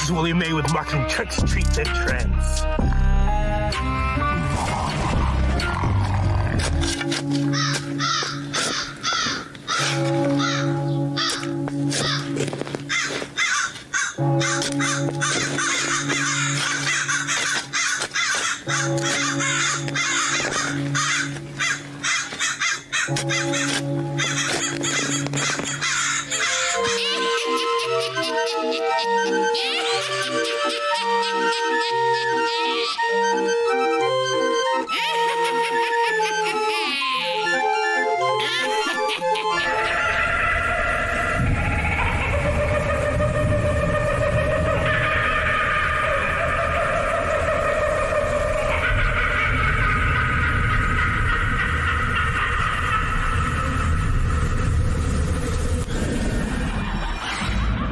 usually made with marketing tricks, treats, and trends.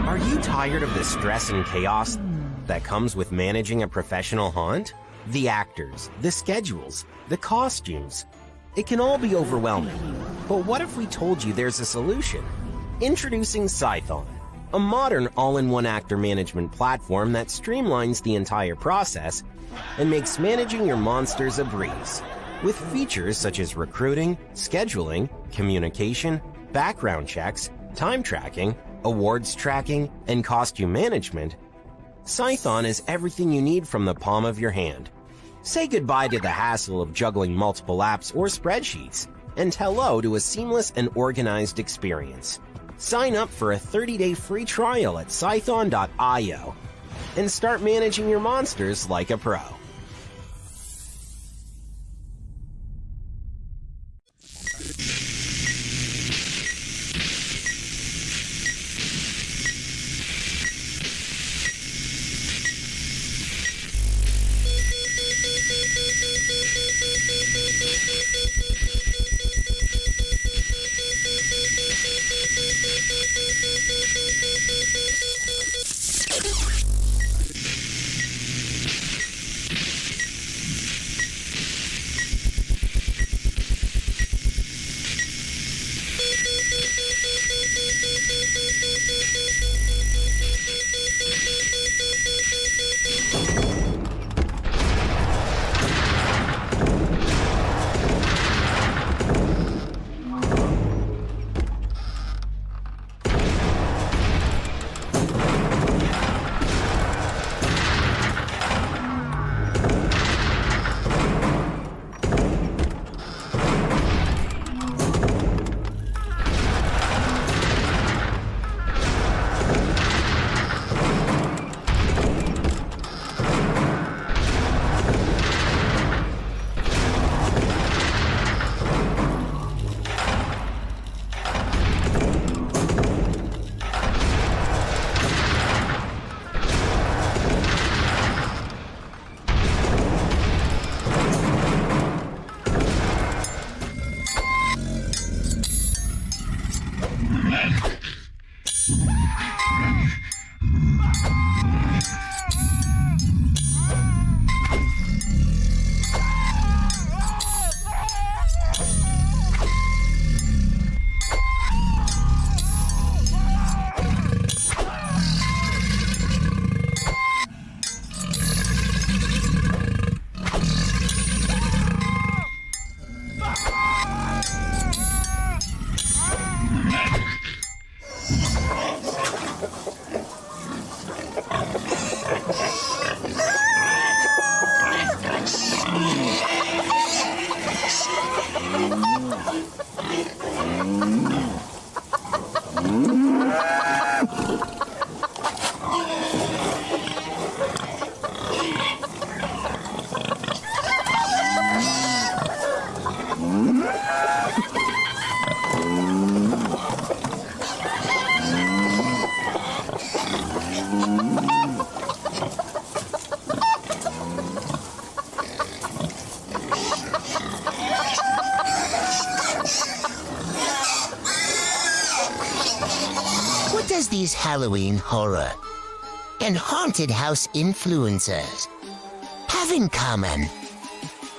Are you tired of the stress and chaos that comes with managing a professional haunt? The actors, the schedules, the costumes. It can all be overwhelming. But what if we told you there's a solution? Introducing HAuNTcon, a modern all-in-one actor management platform that streamlines the entire process and makes managing your monsters a breeze. With features such as recruiting, scheduling, communication, background checks, time tracking, awards tracking, and costume management, HAuNTcon is everything you need from the palm of your hand. Say goodbye to the hassle of juggling multiple apps or spreadsheets, and hello to a seamless and organized experience. Sign up for a 30-day free trial at HAuNTcon.io and start managing your monsters like a pro. What does these Halloween horror and haunted house influencers have in common?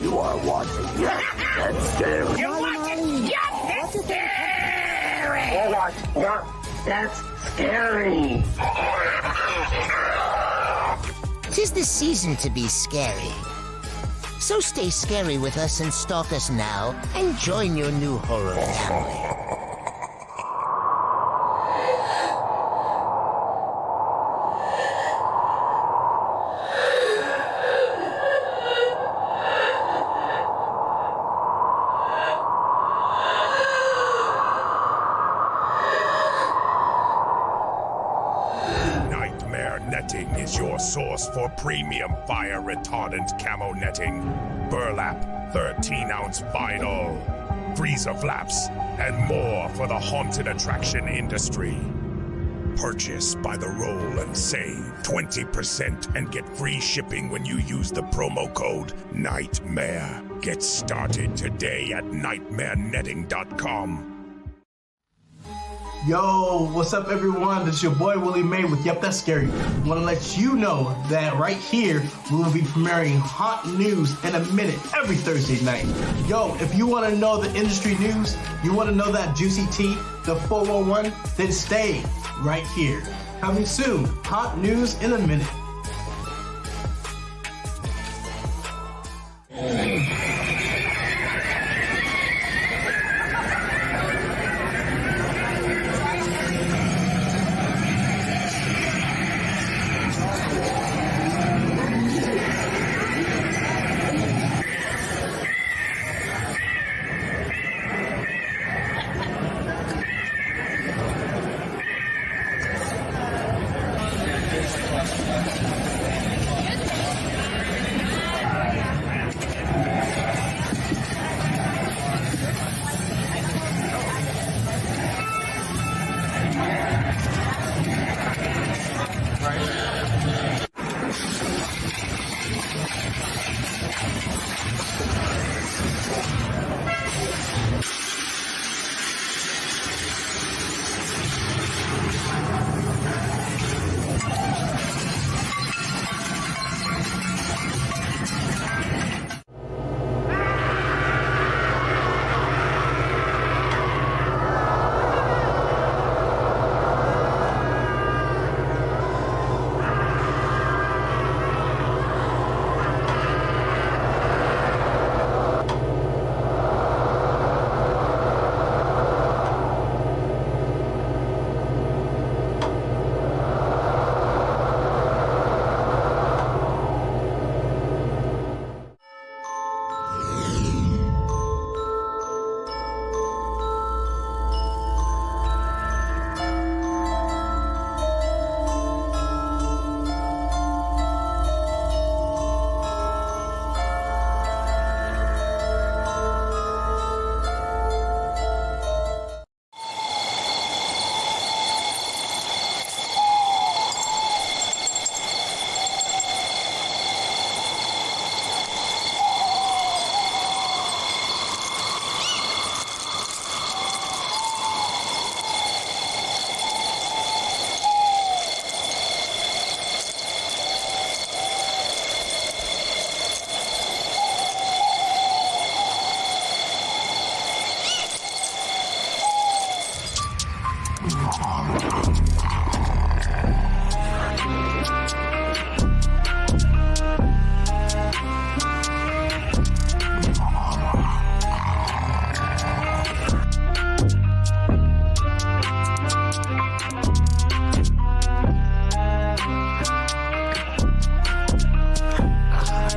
You are watching That's Scary. You're watching That's Scary. You're watching That's Scary. 'Tis the season to be scary. So stay scary with us and stalk us now and join your new horror family. Netting is your source for premium fire retardant camo netting. Burlap, 13-ounce vinyl, freezer flaps, and more for the haunted attraction industry. Purchase by the roll and save 20% and get free shipping when you use the promo code NIGHTMARE. Get started today at nightmarenetting.com. Yo, what's up everyone? This is your boy Willie May with Yep, That's Scary. I want to let you know that right here, we will be premiering hot news in a minute every Thursday night. Yo, if you want to know the industry news, you want to know that juicy tea, the 411, then stay right here. Coming soon, hot news in a minute.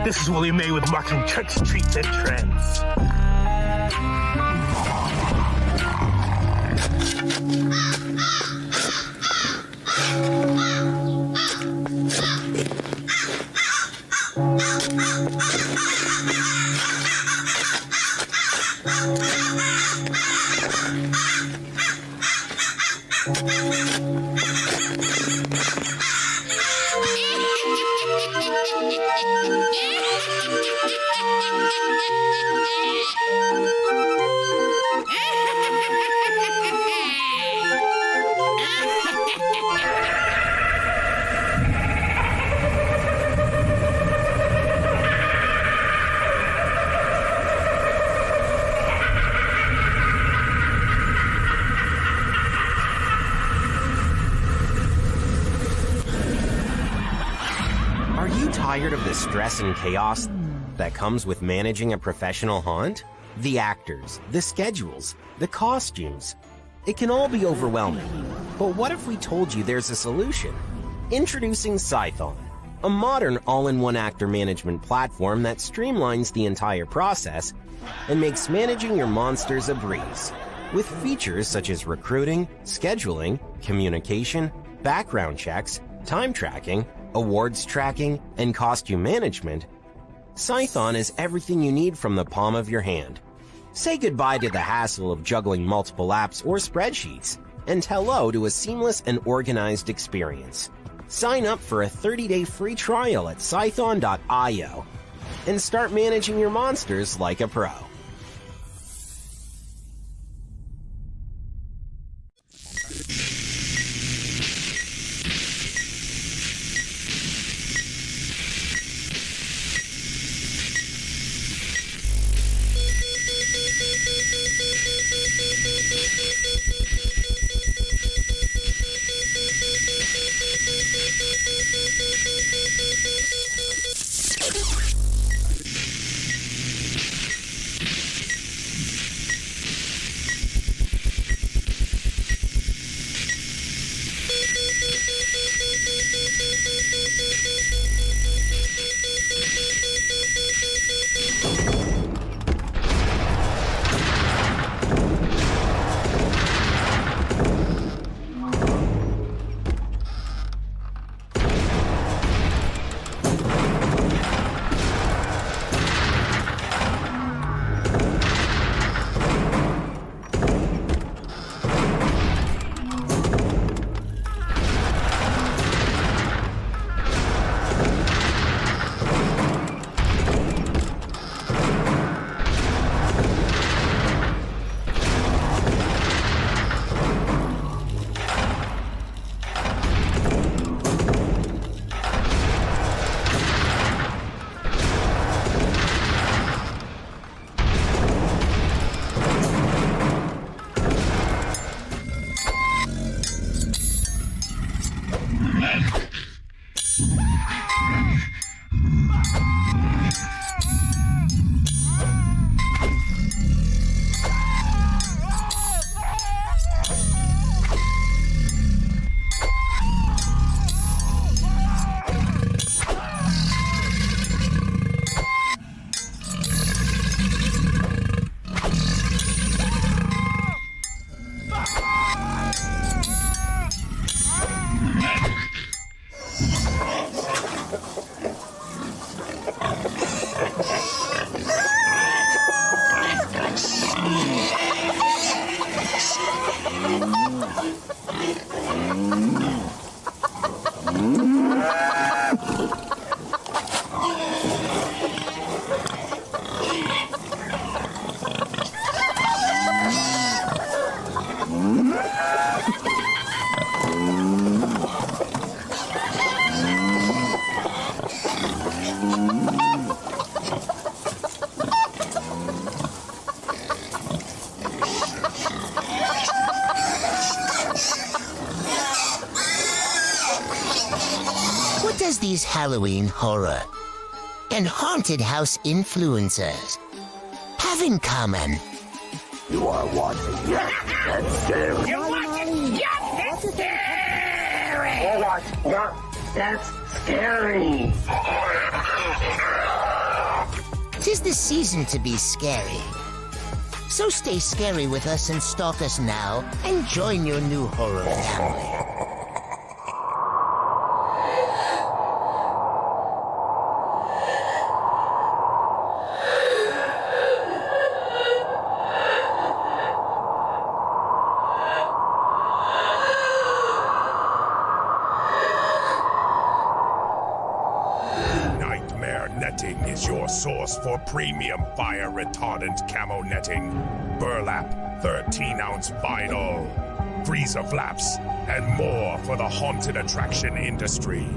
This is Willie May with marketing tricks, treats, and trends. tired of the stress and chaos that comes with managing a professional haunt? The actors, the schedules, the costumes. It can all be overwhelming. But what if we told you there's a solution? Introducing HAuNTcon, a modern all-in-one actor management platform that streamlines the entire process and makes managing your monsters a breeze. With features such as recruiting, scheduling, communication, background checks, time tracking, awards tracking, and costume management, HAuNTcon is everything you need from the palm of your hand. Say goodbye to the hassle of juggling multiple apps or spreadsheets, and hello to a seamless and organized experience. Sign up for a 30-day free trial at HAuNTcon.io and start managing your monsters like a pro. What does these Halloween horror and haunted house influencers have in common? You are watching Yep, That's Scary. You're watching Yep, That's Scary! You're watching Yep, That's Scary. 'Tis the season to be scary. So stay scary with us and stalk us now and join your new horror family. Netting is your source for premium fire retardant camo netting, burlap, 13-ounce vinyl, freezer flaps, and more for the haunted attraction industry.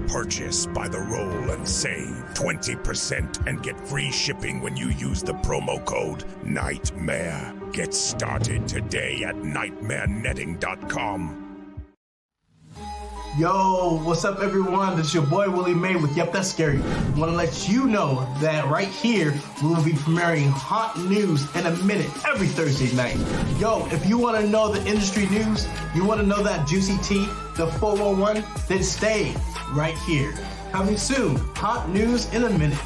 Purchase by the roll and save 20% and get free shipping when you use the promo code NIGHTMARE. Get started today at nightmarenetting.com. Yo, what's up everyone? This is your boy Willie May with Yep, That's Scary. Want to let you know that right here we will be premiering hot news in a minute every Thursday night. Yo, if you want to know the industry news, you want to know that juicy tea, the 411, then stay right here. Coming soon, hot news in a minute.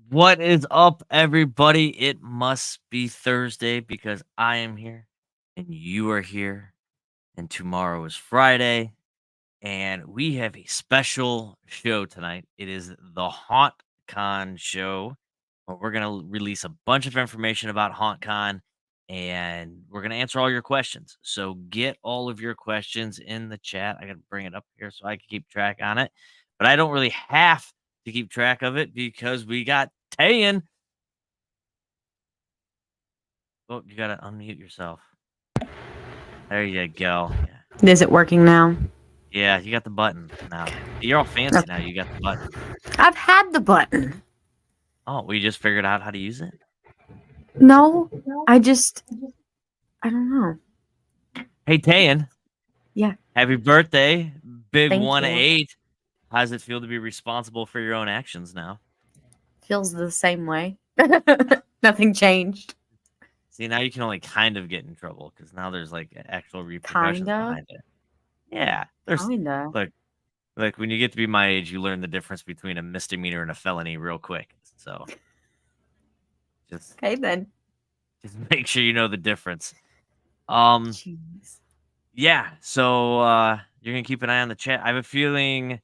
What is up, everybody? It must be Thursday because I am here and you are here, and tomorrow is Friday, and we have a special show tonight. It is the HauNtcon show where we're going to release a bunch of information about HauNtcon and we're going to answer all your questions. So get all of your questions in the chat. I got to bring it up here so I can keep track on it, but I don't really have to keep track of it because we got Tayan. Oh, you gotta unmute yourself. There you go. Yeah. Is it working now? Yeah, you got the button now. You're all fancy now. You got the button. I've had the button. Oh, we just figured out how to use it? No, I don't know. Hey, Tayan. Yeah. Happy birthday. Big Thank 1-8. you. How does it feel to be responsible for your own actions now? Feels the same way. Nothing changed. See, now you can only kind of get in trouble because now there's like actual repercussions behind it. Yeah. There's Kinda. Like when you get to be my age, you learn the difference between a misdemeanor and a felony real quick. So just Okay then. Just make sure you know the difference. Jeez. Yeah, so you're gonna keep an eye on the chat. I have a feeling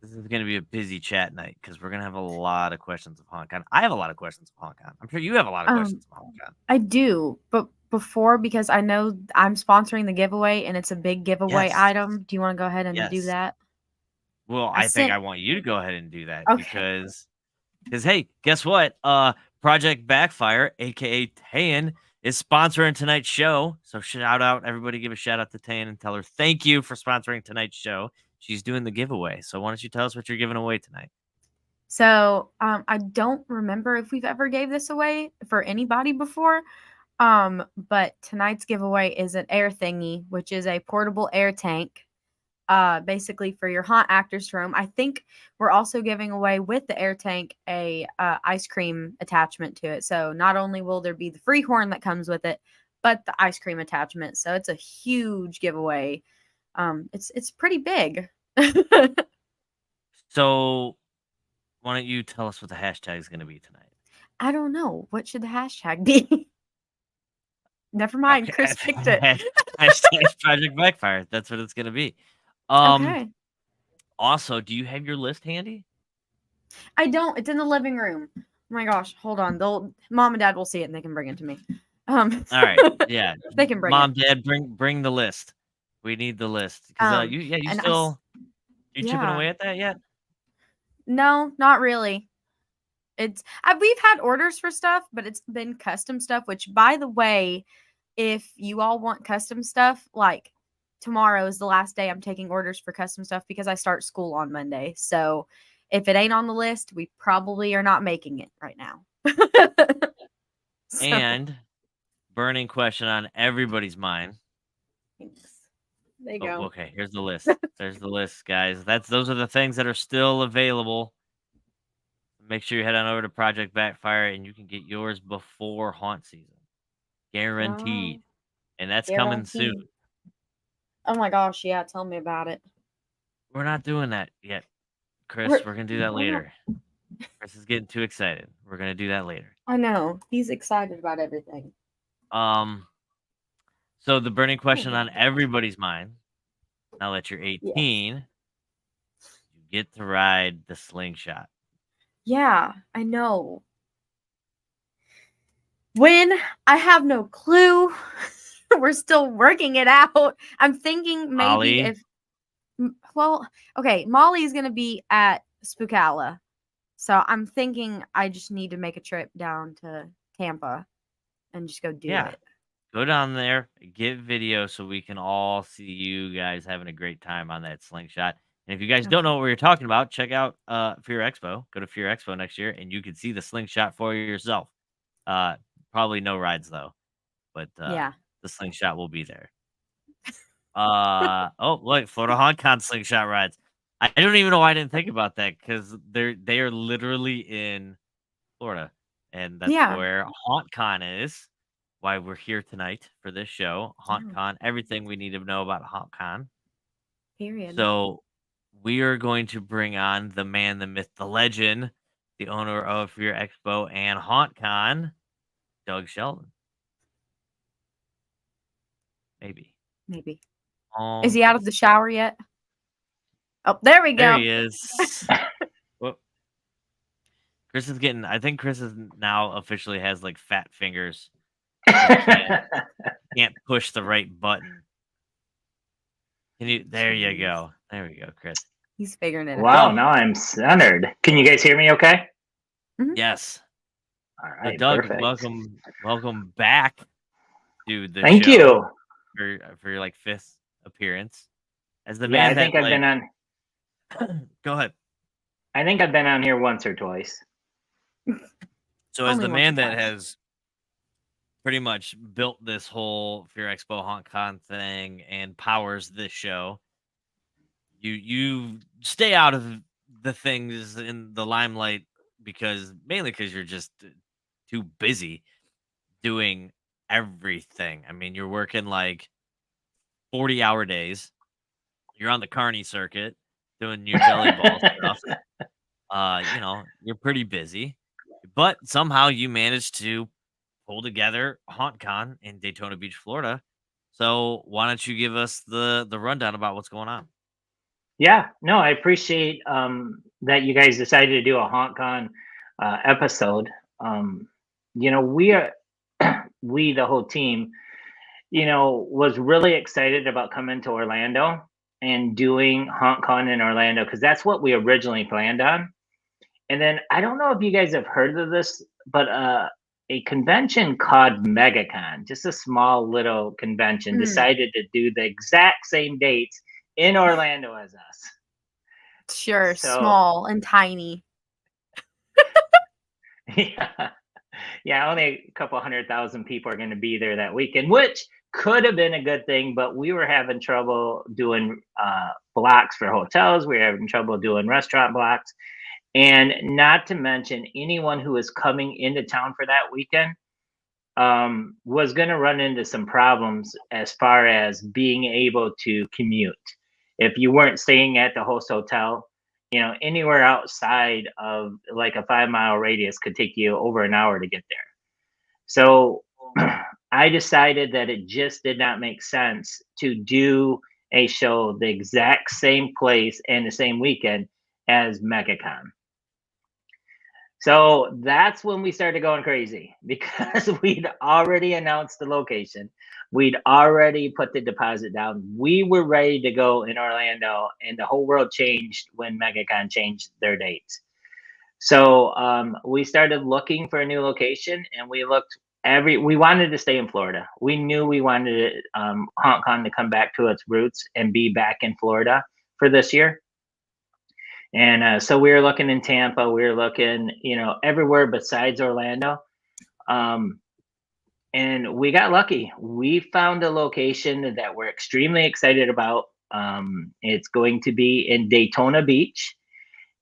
this is gonna be a busy chat night because we're gonna have a lot of questions of HauNtcon. I have a lot of questions of HauNtcon. I'm sure you have a lot of questions of HauNtcon. I do, but before, because I know I'm sponsoring the giveaway and it's a big giveaway item. Do you want to go ahead and do that? Well, I think I want you to go ahead and do that because hey, guess what? Project Backfire, aka Tayan, is sponsoring tonight's show. So shout out, everybody give a shout out to Tayan and tell her thank you for sponsoring tonight's show. She's doing the giveaway. So why don't you tell us what you're giving away tonight? So I don't remember if we've ever gave this away for anybody before. But tonight's giveaway is an air thingy, which is a portable air tank. basically for your haunt actors room. I think we're also giving away with the air tank a ice cream attachment to it. So not only will there be the free horn that comes with it, but the ice cream attachment. So it's a huge giveaway. It's pretty big. So why don't you tell us what the hashtag is going to be tonight? I don't know. What should the hashtag be? Never mind. Chris picked it. Hashtag Project Backfire. That's what it's going to be. Okay. Also, do you have your list handy? I don't. It's in the living room. Oh my gosh. Hold on. Mom and Dad will see it and they can bring it to me. All right. Yeah. They can bring Mom, it. Dad, bring the list. We need the list. Because you chipping away at that yet? No, not really. We've had orders for stuff, but it's been custom stuff, which, by the way, if you all want custom stuff, like tomorrow is the last day I'm taking orders for custom stuff because I start school on Monday. So if it ain't on the list, we probably are not making it right now. And burning question on everybody's mind. There you go. Okay, here's the list. There's the list, guys. Those are the things that are still available. Make sure you head on over to Project Backfire and you can get yours before haunt season. Guaranteed. Oh, and that's coming soon. Oh my gosh, yeah, tell me about it. We're not doing that yet, Chris. We're going to do that later. Chris is getting too excited. We're going to do that later. I know. He's excited about everything. So the burning question on everybody's mind, now that you're 18, you get to ride the slingshot. Yeah, I know. When? I have no clue. We're still working it out. I'm thinking maybe Molly's going to be at Spookala. So I'm thinking I just need to make a trip down to Tampa and just go do it. Go down there, get video so we can all see you guys having a great time on that slingshot. And if you guys don't know what we're talking about, check out Fear Expo. Go to Fear Expo next year, and you can see the slingshot for yourself. Probably no rides, though. But the slingshot will be there. Look, Florida HAuNTcon slingshot rides. I don't even know why I didn't think about that, because they are literally in Florida. And that's where HAuNTcon is. Why we're here tonight for this show. HAuNTcon, everything we need to know about HAuNTcon. Period. So we are going to bring on the man, the myth, the legend, the owner of Fear Expo and HAuNTcon, Doug Sheldon. Maybe. Is he out of the shower yet? Oh, there we go. There he is. Chris is getting, I think Chris is now officially has like fat fingers. Can't push the right button. There you go. There we go, Chris. He's figuring it out. Wow, now I'm centered. Can you guys hear me okay? Mm-hmm. Yes. All right, Doug, perfect. welcome back to the Thank show you for your like 5th appearance. As the man I think I've been on. Go ahead. I think I've been on here once or twice. So as the man that has pretty much built this whole Fear Expo HauNTcon thing and powers this show, you stay out of the things in the limelight mainly because you're just too busy doing everything. I mean, you're working like 40-hour days. You're on the carny circuit doing your jelly ball stuff. You're pretty busy, but somehow you managed to pull together HauNTcon in Daytona Beach, Florida. So why don't you give us the rundown about what's going on? Yeah, no, I appreciate that you guys decided to do a HauNTcon episode. We the whole team, was really excited about coming to Orlando and doing HauNTcon in Orlando because that's what we originally planned on. And then I don't know if you guys have heard of this, but a convention called MegaCon, just a small little convention, decided to do the exact same dates in Orlando as us. Sure, small and tiny. Yeah, only a couple 100,000 people are going to be there that weekend, which could have been a good thing, but we were having trouble doing blocks for hotels. We were having trouble doing restaurant blocks. And not to mention, anyone who was coming into town for that weekend was going to run into some problems as far as being able to commute. If you weren't staying at the host hotel, anywhere outside of like a 5 mile radius could take you over an hour to get there. So I decided that it just did not make sense to do a show the exact same place and the same weekend as MegaCon. So that's when we started going crazy because we'd already announced the location. We'd already put the deposit down. We were ready to go in Orlando, and the whole world changed when MegaCon changed their dates. So we started looking for a new location, and we looked we wanted to stay in Florida. We knew we wanted HauNTcon to come back to its roots and be back in Florida for this year. And so we were looking in Tampa. We were looking, everywhere besides Orlando. And we got lucky. We found a location that we're extremely excited about. It's going to be in Daytona Beach.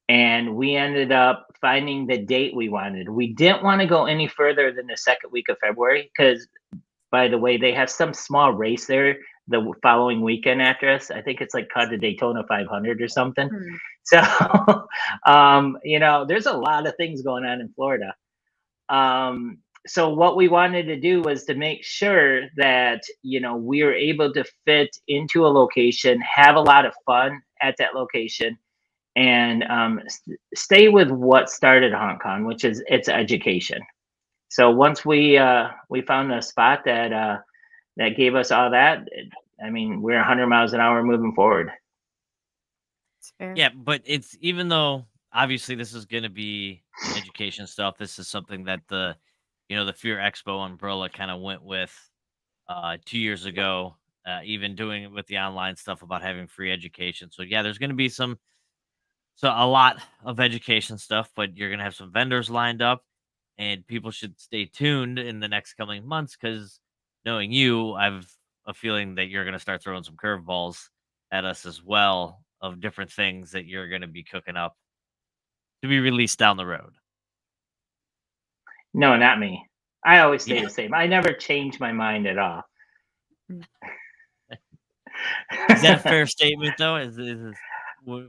And we ended up finding the date we wanted. We didn't want to go any further than the second week of February because, by the way, they have some small race there the following weekend after us. I think it's like called the Daytona 500 or something. So, there's a lot of things going on in Florida. So what we wanted to do was to make sure that, we were able to fit into a location, have a lot of fun at that location, and stay with what started HauNTcon, which is it's education. So once we found a spot that gave us all that, we're 100 miles an hour moving forward. Yeah, but it's, even though obviously this is going to be education stuff, this is something that the Fear Expo umbrella kind of went with 2 years ago, even doing it with the online stuff about having free education. So yeah, there's going to be a lot of education stuff, but you're going to have some vendors lined up, and people should stay tuned in the next coming months because, knowing you, I've a feeling that you're going to start throwing some curveballs at us as well of different things that you're going to be cooking up to be released down the road. No, not me. I always stay the same. I never change my mind at all. Is that a fair statement, though?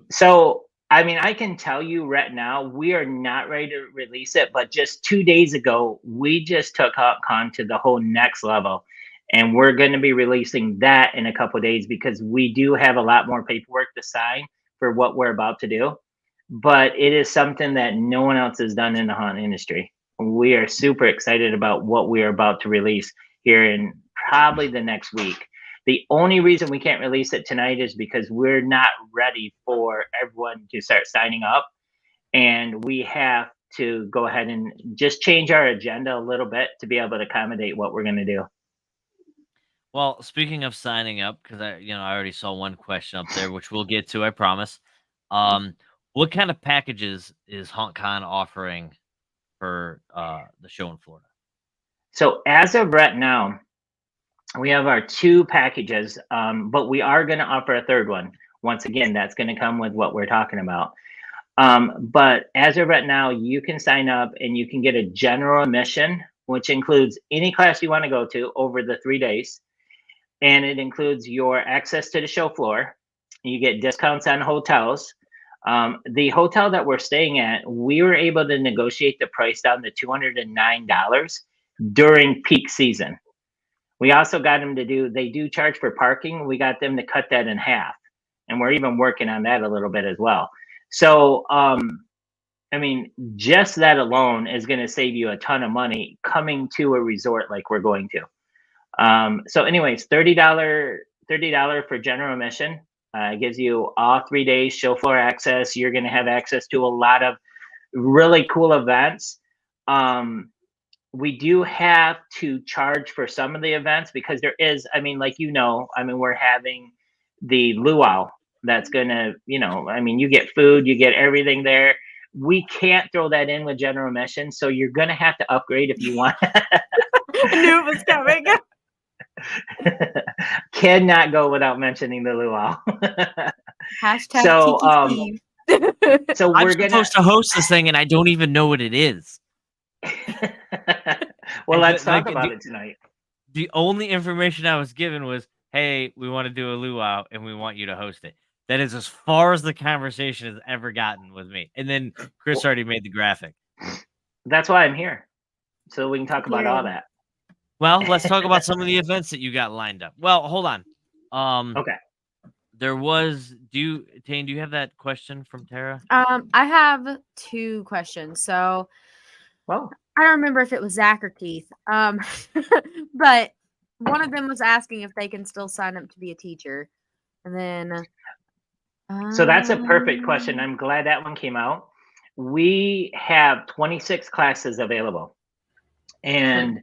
So, I can tell you right now, we are not ready to release it, but just 2 days ago, we just took HauNTcon to the whole next level. And we're going to be releasing that in a couple of days because we do have a lot more paperwork to sign for what we're about to do. But it is something that no one else has done in the haunt industry. We are super excited about what we are about to release here in probably the next week. The only reason we can't release it tonight is because we're not ready for everyone to start signing up. And we have to go ahead and just change our agenda a little bit to be able to accommodate what we're going to do. Well, speaking of signing up, because I already saw one question up there, which we'll get to, I promise. What kind of packages is HauNTcon offering for the show in Florida? So as of right now, we have our 2 packages, but we are going to offer a third one. Once again, that's going to come with what we're talking about. But as of right now, you can sign up and you can get a general admission, which includes any class you want to go to over the 3 days. And it includes your access to the show floor. You get discounts on hotels. The hotel that we're staying at, we were able to negotiate the price down to $209 during peak season. We also got them they do charge for parking. We got them to cut that in half. And we're even working on that a little bit as well. So, just that alone is going to save you a ton of money coming to a resort like we're going to. So anyways, $30 for general admission. It gives you all 3 days show floor access. You're going to have access to a lot of really cool events. We do have to charge for some of the events because there is, we're having the luau that's going to, you get food, you get everything there. we can't throw that in with general admission. So you're going to have to upgrade if you want. I knew it was coming. Cannot go without mentioning the luau. Hashtag So, Tiki so I'm we're going supposed to host this thing, and I don't even know what it is. Well, And let's the- talk like, about the- it tonight. The only information I was given was, hey, we want to do a luau, and we want you to host it. That is as far as the conversation has ever gotten with me. And then Chris already made the graphic. That's why I'm here. So we can talk about all Period. that. Well, let's talk about some of the events that you got lined up. Well, hold on. Okay. There was, Tane, do you have that question from Tara? I have 2 questions. So Well, I don't remember if it was Zach or Keith. But one of them was asking if they can still sign up to be a teacher. And then so that's a perfect question. I'm glad that one came out. We have 26 classes available. And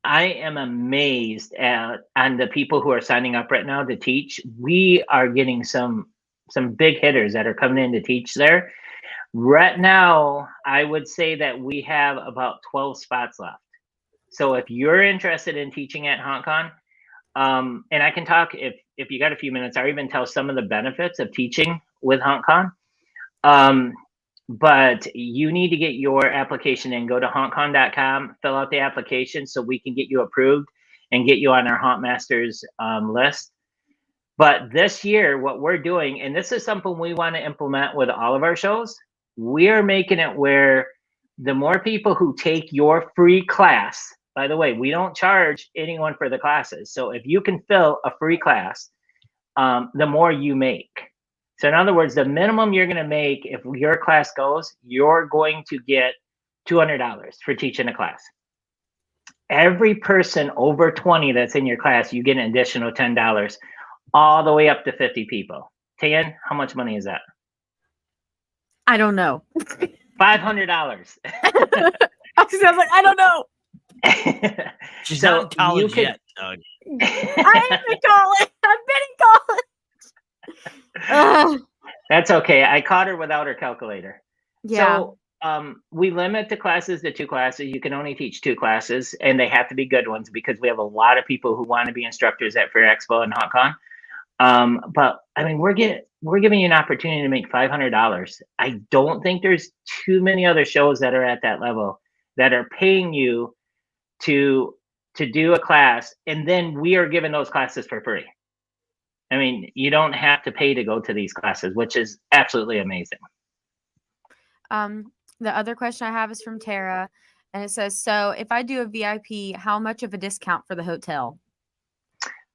I am amazed on the people who are signing up right now to teach. We are getting some big hitters that are coming in to teach there. Right now, I would say that we have about 12 spots left. So if you're interested in teaching at HAuNTcon, and I can talk if you got a few minutes, or even tell some of the benefits of teaching with HAuNTcon. But you need to get your application in. Go to hauntcon.com, fill out the application so we can get you approved and get you on our Haunt Masters list. But this year, what we're doing, and this is something we want to implement with all of our shows, we are making it where the more people who take your free class, by the way, we don't charge anyone for the classes. So if you can fill a free class, the more you make. So in other words, the minimum you're going to make if your class goes, you're going to get $200 for teaching a class. Every person over 20 that's in your class, you get an additional $10, all the way up to 50 people. Tan, how much money is that? I don't know. $500. I was like, I don't know. She's So not in college you could- yet, Doug. I'm in college. I've been in college. That's okay. I caught her without her calculator. Yeah. So we limit the classes to 2 classes. You can only teach 2 classes, and they have to be good ones because we have a lot of people who want to be instructors at Fair Expo and HAuNTcon. But I mean, we're giving you an opportunity to make $500. I don't think there's too many other shows that are at that level that are paying you to do a class, and then we are giving those classes for free. I mean, you don't have to pay to go to these classes, which is absolutely amazing. The other question I have is from Tara, and it says, so if I do a VIP, how much of a discount for the hotel?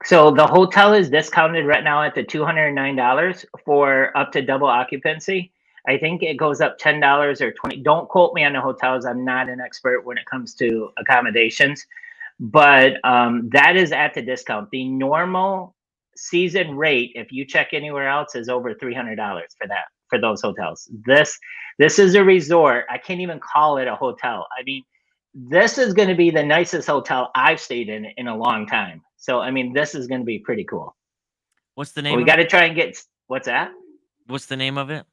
So the hotel is discounted right now at the $209 for up to double occupancy. I think it goes up $10 or $20. Don't quote me on the hotels. I'm not an expert when it comes to accommodations, but that is at the discount. The normal season rate, if you check anywhere else, is over $300 for those hotels. This is a resort. I can't even call it a hotel. I mean, this is going to be the nicest hotel I've stayed in a long time. So I mean, this is going to be pretty cool. What's the name? We got to try and get. What's that? What's the name of it?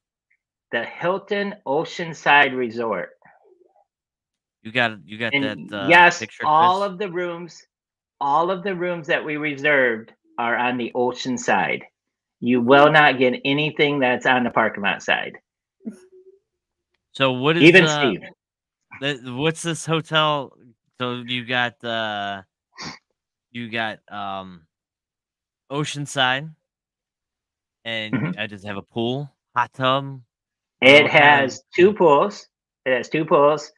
The Hilton Oceanside Resort. You got And that. yes, picture, all Chris? of the rooms that we reserved are on the ocean side. You will not get anything that's on the parking lot side. So what is Even Steve? What's this hotel? So you got Oceanside, and Mhm. I just have a pool, hot tub. It What kind has 2 pools. It has 2 pools.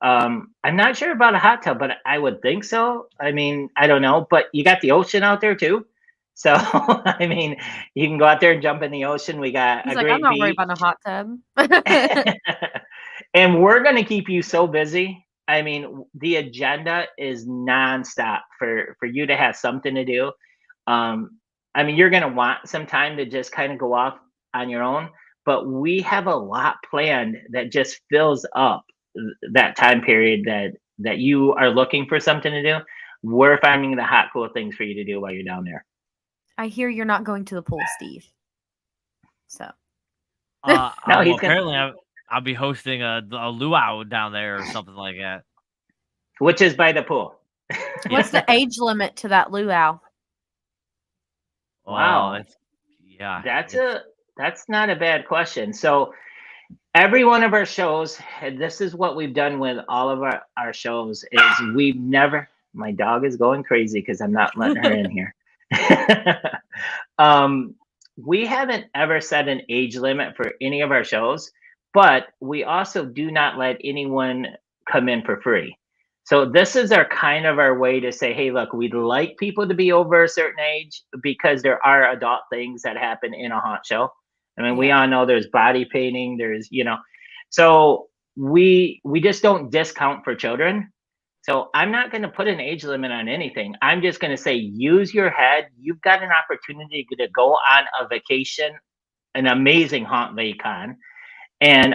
I'm not sure about a hot tub, but I would think so. I mean, I don't know, but you got the ocean out there too. So I mean, you can go out there and jump in the ocean. We got He's a like, great I'm not beach. worried about a hot tub. And we're going to keep you so busy. I mean, the agenda is nonstop for you to have something to do. I mean, you're going to want some time to just kind of go off on your own, but we have a lot planned that just fills up that time period that you are looking for something to do. We're finding the hot, cool things for you to do while you're down there. I hear you're not going to the pool, Steve. So No, well, he's gonna- apparently I'll be hosting a luau down there or something like that. Which is by the pool. What's the age limit to that luau? Wow. That's not a bad question. So every one of our shows, and this is what we've done with all of our shows, is we've never, my dog is going crazy because I'm not letting her in here. We haven't ever set an age limit for any of our shows, but we also do not let anyone come in for free. So this is our kind of our way to say, hey, look, we'd like people to be over a certain age because there are adult things that happen in a haunt show. I mean, we all know there's body painting, there's, so we just don't discount for children. So I'm not going to put an age limit on anything. I'm just going to say, use your head. You've got an opportunity to go on a vacation, an amazing haunt vacon. And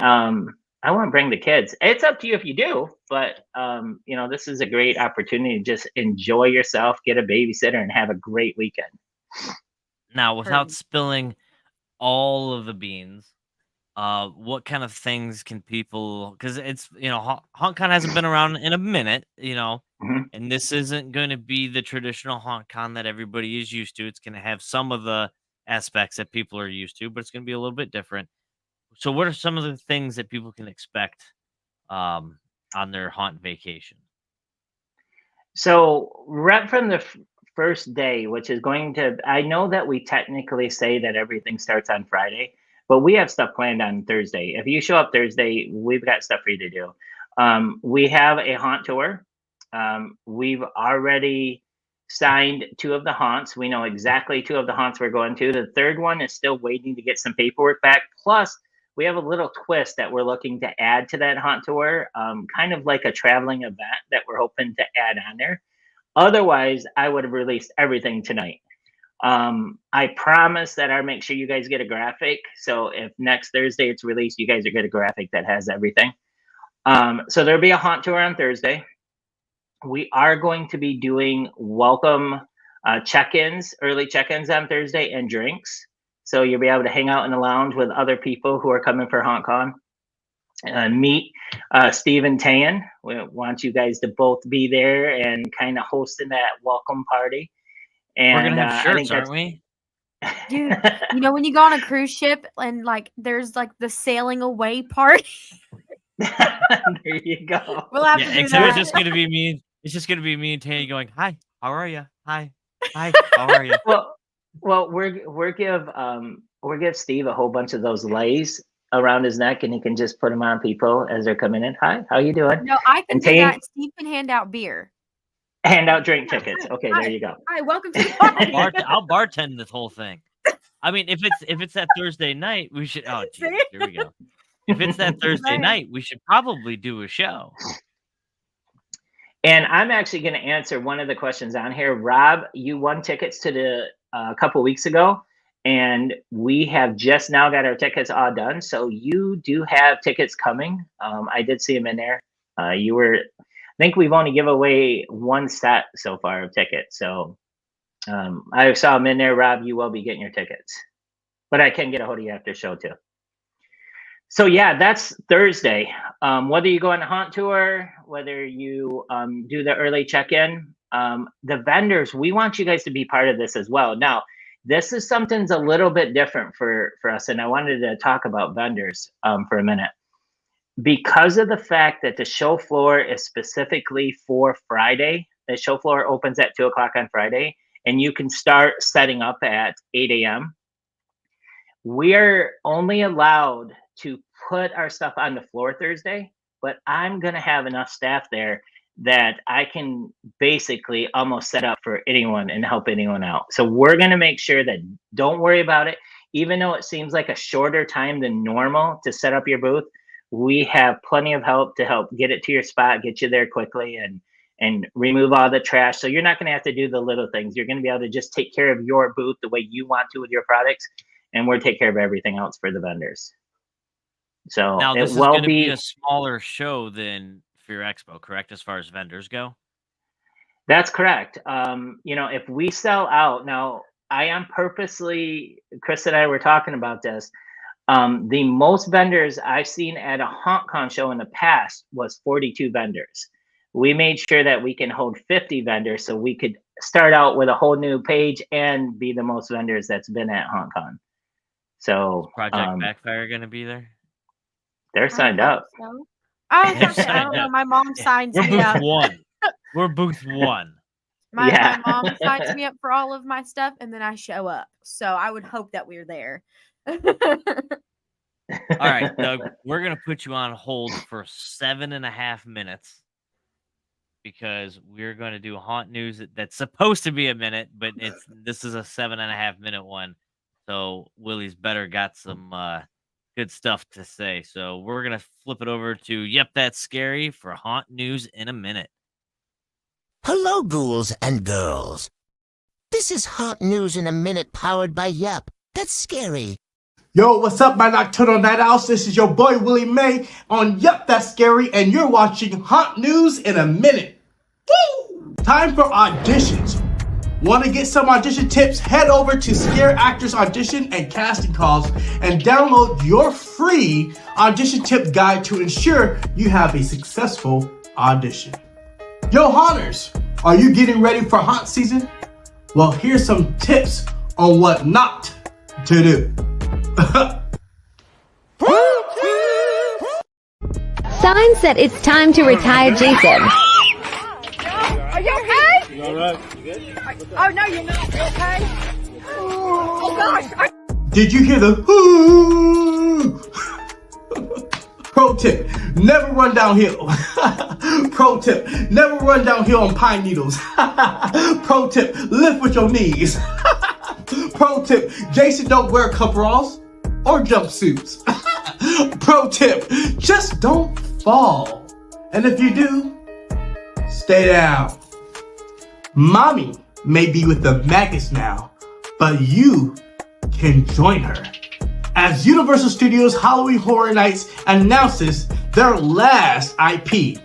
I want to bring the kids. It's up to you if you do, but this is a great opportunity to just enjoy yourself, get a babysitter, and have a great weekend. Now, without spilling all of the beans, what kind of things can people? Because it's HauNTcon hasn't been around in a minute, and this isn't going to be the traditional HauNTcon that everybody is used to. It's going to have some of the aspects that people are used to, but it's going to be a little bit different. So, what are some of the things that people can expect on their haunt vacation? So, right from the first day, which is going to, I know that we technically say that everything starts on Friday, but we have stuff planned on Thursday. If you show up Thursday, we've got stuff for you to do. We have a haunt tour. We've already signed 2 of the haunts. We know exactly 2 of the haunts we're going to. The third one is still waiting to get some paperwork back. Plus, we have a little twist that we're looking to add to that haunt tour, kind of like a traveling event that we're hoping to add on there. Otherwise, I would have released everything tonight. I promise that I'll make sure you guys get a graphic. So if next Thursday it's released, you guys are get a graphic that has everything. So there'll be a haunt tour on Thursday. We are going to be doing welcome check-ins, early check-ins on Thursday, and drinks. So you'll be able to hang out in the lounge with other people who are coming for HauNTcon. Meet Steve and Tan. We want you guys to both be there and kind of hosting that welcome party. And we're gonna have shirts, aren't we? Dude, when you go on a cruise ship and there's the sailing away party. There you go. We'll have to do except that. It's just gonna be me. It's just gonna be me and Tanny going, "Hi, how are you? Hi, how are you?" Well, we're give Steve a whole bunch of those lays around his neck, and he can just put them on people as they're coming in. Hi, how you doing? No, I can do that. Steve can hand out beer. Hand out drink tickets. Okay, there you go. Hi, welcome to the party. I'll bartend this whole thing. I mean, if it's that Thursday night, we should. Oh, geez, here we go. If it's that Thursday night, we should probably do a show. And I'm actually going to answer one of the questions on here. Rob, you won tickets to the a couple weeks ago, and we have just now got our tickets all done. So you do have tickets coming. I did see them in there. I think we've only given away 1 set so far of tickets. So I saw them in there. Rob, you will be getting your tickets, but I can get a hold of you after show too. So yeah, that's Thursday. Whether you go on a haunt tour, whether you do the early check-in, the vendors, we want you guys to be part of this as well. Now, this is something's a little bit different for us, and I wanted to talk about vendors for a minute. Because of the fact that the show floor is specifically for Friday, the show floor opens at 2 o'clock on Friday, and you can start setting up at 8 a.m. We are only allowed to put our stuff on the floor Thursday, but I'm going to have enough staff there that I can basically almost set up for anyone and help anyone out. So we're going to make sure that don't worry about it. Even though it seems like a shorter time than normal to set up your booth, we have plenty of help to help get it to your spot, get you there quickly, and remove all the trash. So you're not going to have to do the little things. You're going to be able to just take care of your booth the way you want to with your products, and we'll take care of everything else for the vendors. So now this is going to be a smaller show than Fear Expo, correct? As far as vendors go. That's correct. If we sell out now, I am purposely, Chris and I were talking about this. The most vendors I've seen at a HauNtcon show in the past was 42 vendors. We made sure that we can hold 50 vendors so we could start out with a whole new page and be the most vendors that's been at HauNtcon. So Project Backfire going to be there? They're signed up. So. I don't know. My mom signs me up. We're booth 1. My mom signs me up for all of my stuff, and then I show up. So I would hope that we're there. All right, Doug, we're going to put you on hold for 7.5 minutes because we're going to do a haunt news that's supposed to be a minute, but this is a 7.5 minute one. So Willie's better got some good stuff to say. So we're going to flip it over to Yep, That's Scary for haunt news in a minute. Hello, ghouls and girls. This is Haunt News in a Minute powered by Yep. That's Scary. Yo, what's up, my Nocturnal Night Owls? This is your boy, Willie May, on Yep, That's Scary, and you're watching Haunt News in a Minute. Woo! Time for auditions. Want to get some audition tips? Head over to Scare Actors Audition and Casting Calls and download your free audition tip guide to ensure you have a successful audition. Yo, haunters, are you getting ready for haunt season? Well, here's some tips on what not to do. Signs that it's time to retire Jason. Are you okay? You all right? You good? Oh, no, you're not. You okay? Oh, gosh. Did you hear the hoo? Pro tip, never run downhill. Pro tip, never run downhill on pine needles. Pro tip, lift with your knees. Pro tip, Jason don't wear coveralls or jumpsuits. Pro tip, just don't fall. And if you do, stay down. Mommy may be with the maggots now, but you can join her. As Universal Studios Halloween Horror Nights announces their last IP.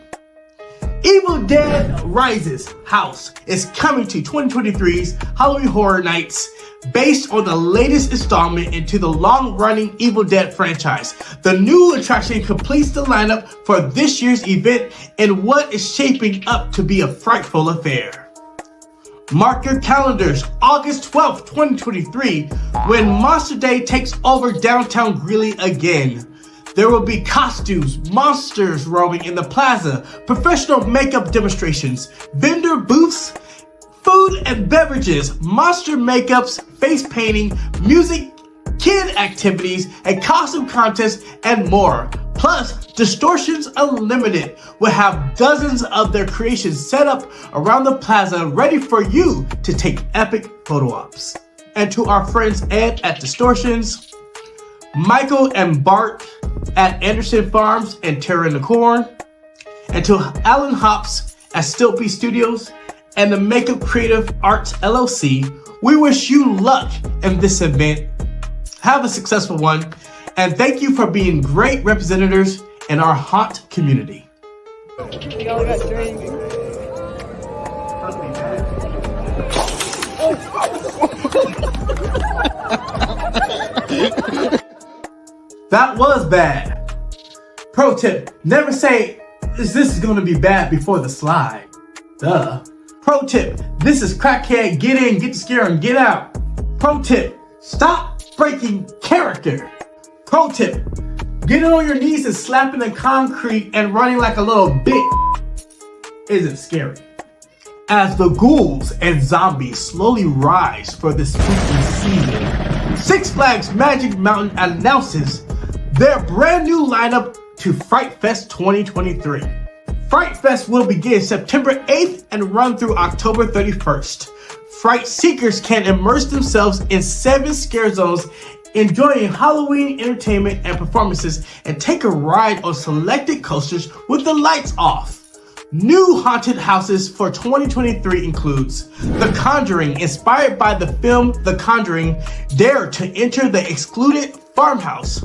Evil Dead Rises House is coming to 2023's Halloween Horror Nights based on the latest installment into the long-running Evil Dead franchise. The new attraction completes the lineup for this year's event in what is shaping up to be a frightful affair. Mark your calendars, August 12th, 2023, when Monster Day takes over downtown Greeley again. There will be costumes, monsters roaming in the plaza, professional makeup demonstrations, vendor booths, food and beverages, monster makeups, face painting, music, kid activities, a costume contest, and more. Plus, Distortions Unlimited will have dozens of their creations set up around the plaza ready for you to take epic photo ops. And to our friends Ed at Distortions, Michael and Bart at Anderson Farms and Terra in the Corn, and to Alan Hops at Stiltby Studios and the Makeup Creative Arts LLC, we wish you luck in this event. Have a successful one, and thank you for being great representatives in our haunt community. That was bad. Pro tip, never say, this is going to be bad before the slide. Duh. Pro tip, this is crackhead, get in, get the scare, and get out. Pro tip, stop breaking character. Pro tip, getting on your knees and slapping the concrete and running like a little bitch isn't scary. As the ghouls and zombies slowly rise for this spooky season, Six Flags Magic Mountain announces their brand new lineup to Fright Fest 2023. Fright Fest will begin September 8th and run through October 31st. Fright seekers can immerse themselves in 7 scare zones, enjoying Halloween entertainment and performances, and take a ride on selected coasters with the lights off. New haunted houses for 2023 includes The Conjuring, inspired by the film The Conjuring. Dare to enter the excluded farmhouse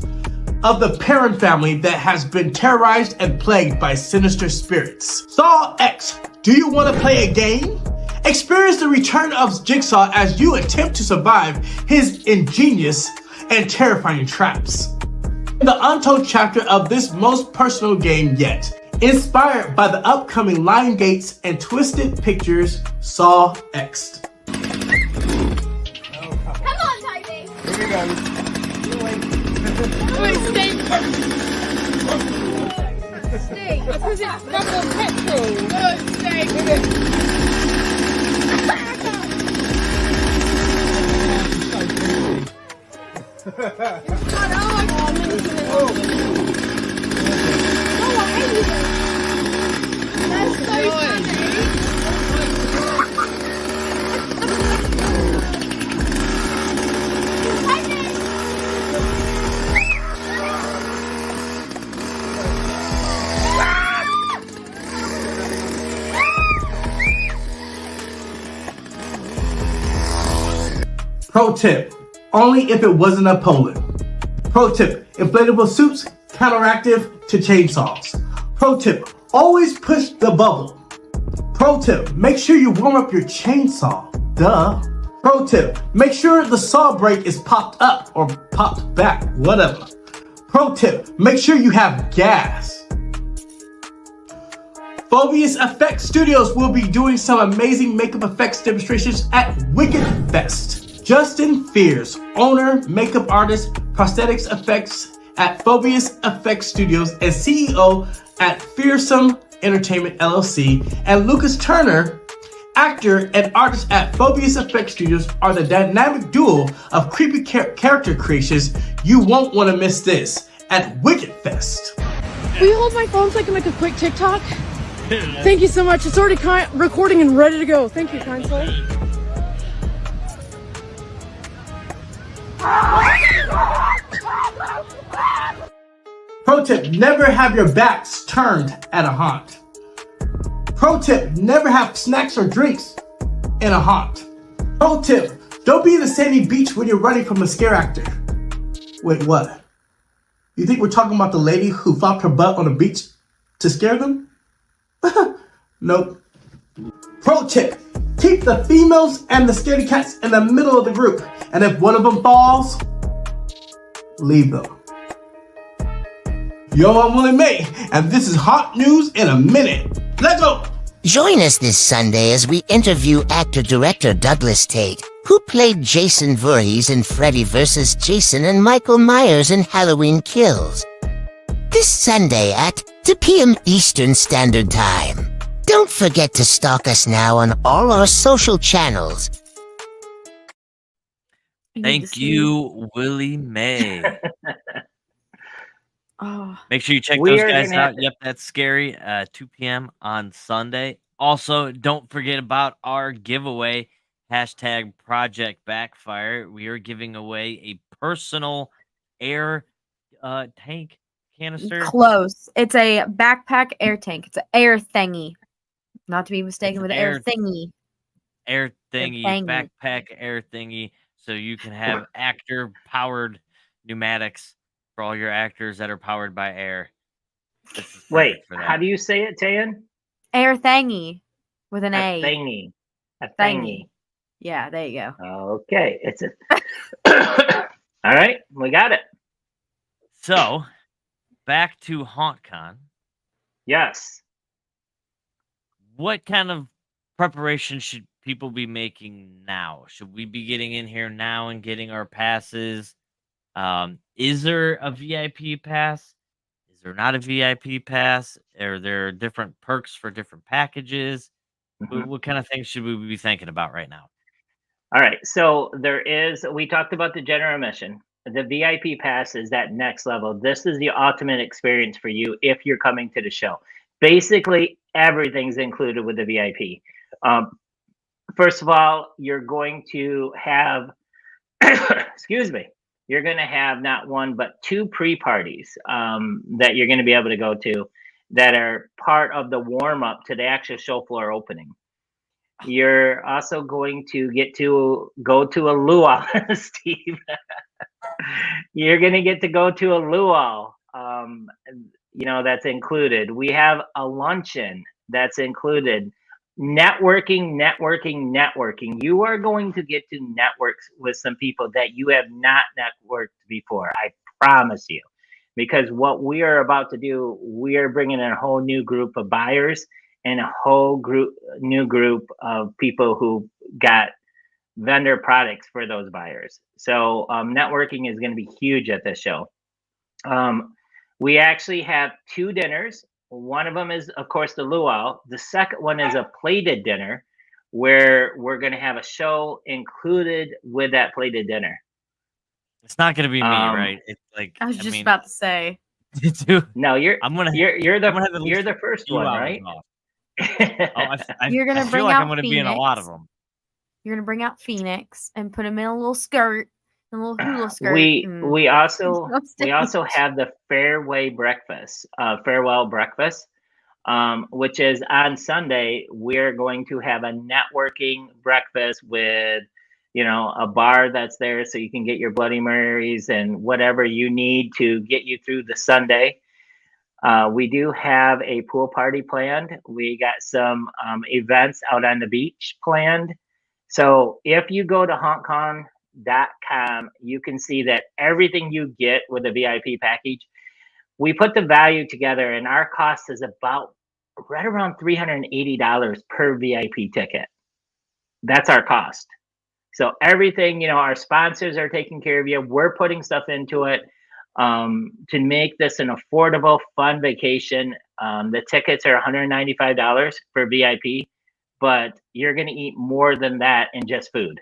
of the Perron family that has been terrorized and plagued by sinister spirits. Saw X, do you want to play a game? Experience the return of Jigsaw as you attempt to survive his ingenious and terrifying traps. The untold chapter of this most personal game yet, inspired by the upcoming Lion Gates and Twisted Pictures Saw X. Come on, Toby. Here we go. Wait, stay. Stay. Because it's double petrol. Oh, stay. That's so funny. Pro tip, only if it wasn't a Poland. Pro tip, inflatable suits, counteractive to chainsaws. Pro tip, always push the bubble. Pro tip, make sure you warm up your chainsaw. Duh. Pro tip, make sure the saw brake is popped up or popped back, whatever. Pro tip, make sure you have gas. Phobius Effects Studios will be doing some amazing makeup effects demonstrations at Wicked Fest. Justin Fears, owner, makeup artist, prosthetics effects at Phobius Effects Studios and CEO at Fearsome Entertainment LLC, and Lucas Turner, actor and artist at Phobius Effects Studios, are the dynamic duo of creepy character creations. You won't want to miss this at Wicked Fest. Will you hold my phone so I can make a quick TikTok? Thank you so much. It's already recording and ready to go. Thank you, kind soul. Pro tip, never have your backs turned at a haunt. Pro tip, never have snacks or drinks in a haunt. Pro tip, don't be in a sandy beach when you're running from a scare actor. Wait, what? You think we're talking about the lady who flopped her butt on the beach to scare them? Nope. Pro tip, keep the females and the scaredy cats in the middle of the group, and if one of them falls, leave them. Yo, I'm Willie May, and this is Hot News in a Minute. Let's go! Join us this Sunday as we interview actor-director Douglas Tate, who played Jason Voorhees in Freddy vs. Jason and Michael Myers in Halloween Kills. This Sunday at 2 p.m. Eastern Standard Time. Don't forget to stalk us now on all our social channels. Thank you, Willie May. Oh. Make sure you check We those are guys gonna out. have to- Yep, that's scary. 2 p.m. on Sunday. Also, don't forget about our giveaway. Hashtag Project Backfire. We are giving away a personal air tank canister. Close. It's a backpack air tank. It's an air thingy. Not to be mistaken with air thingy. Air thingy, thingy. backpack air thingy. So you can have actor-powered pneumatics for all your actors that are powered by air. This is Wait, perfect for that. how do you say it, Tayan? Air thingy with an A A. thingy. A Thingy. thingy. Yeah, there you go. Okay, it's a. All right, we got it. So, back to HauNTcon. Yes. What kind of preparation should people be making now? Should we be getting in here now and getting our passes? Is there a VIP pass? Is there not a VIP pass? Are there different perks for different packages? What kind of things should we be thinking about right now? All right, so we talked about the general admission. The VIP pass is that next level. This is the ultimate experience for you if you're coming to the show. Basically, everything's included with the VIP. First of all, you're going to have, excuse me, you're going to have not one, but 2 pre-parties that you're going to be able to go to that are part of the warm-up to the actual show floor opening. You're also going to get to go to a luau, Steve. You're going to get to go to a luau. That's included. We have a luncheon that's included. Networking. You are going to get to network with some people that you have not networked before. I promise you, because what we are about to do, we are bringing in a whole new group of buyers and a whole new group of people who got vendor products for those buyers. So networking is going to be huge at this show. We actually have 2 dinners. One of them is, of course, the luau. The second one is a plated dinner where we're going to have a show included with that plated dinner. It's not going to be me, right? It's like, I was just about to say. No, you're I'm gonna have at you're least the a first few one, hours right? off. You're gonna I feel bring like out I'm gonna be in a lot of them. You're gonna bring out Phoenix and put him in a little skirt, a little hula skirt. We also have the farewell breakfast, which is on Sunday. We're going to have a networking breakfast with, a bar that's there, so you can get your Bloody Marys and whatever you need to get you through the Sunday. We do have a pool party planned. We got some events out on the beach planned. So if you go to HAuNTcon.com, you can see that everything you get with a VIP package, we put the value together, and our cost is about right around $380 per VIP ticket. That's our cost. So everything, our sponsors are taking care of you. We're putting stuff into it to make this an affordable, fun vacation. The tickets are $195 for VIP, but you're going to eat more than that in just food.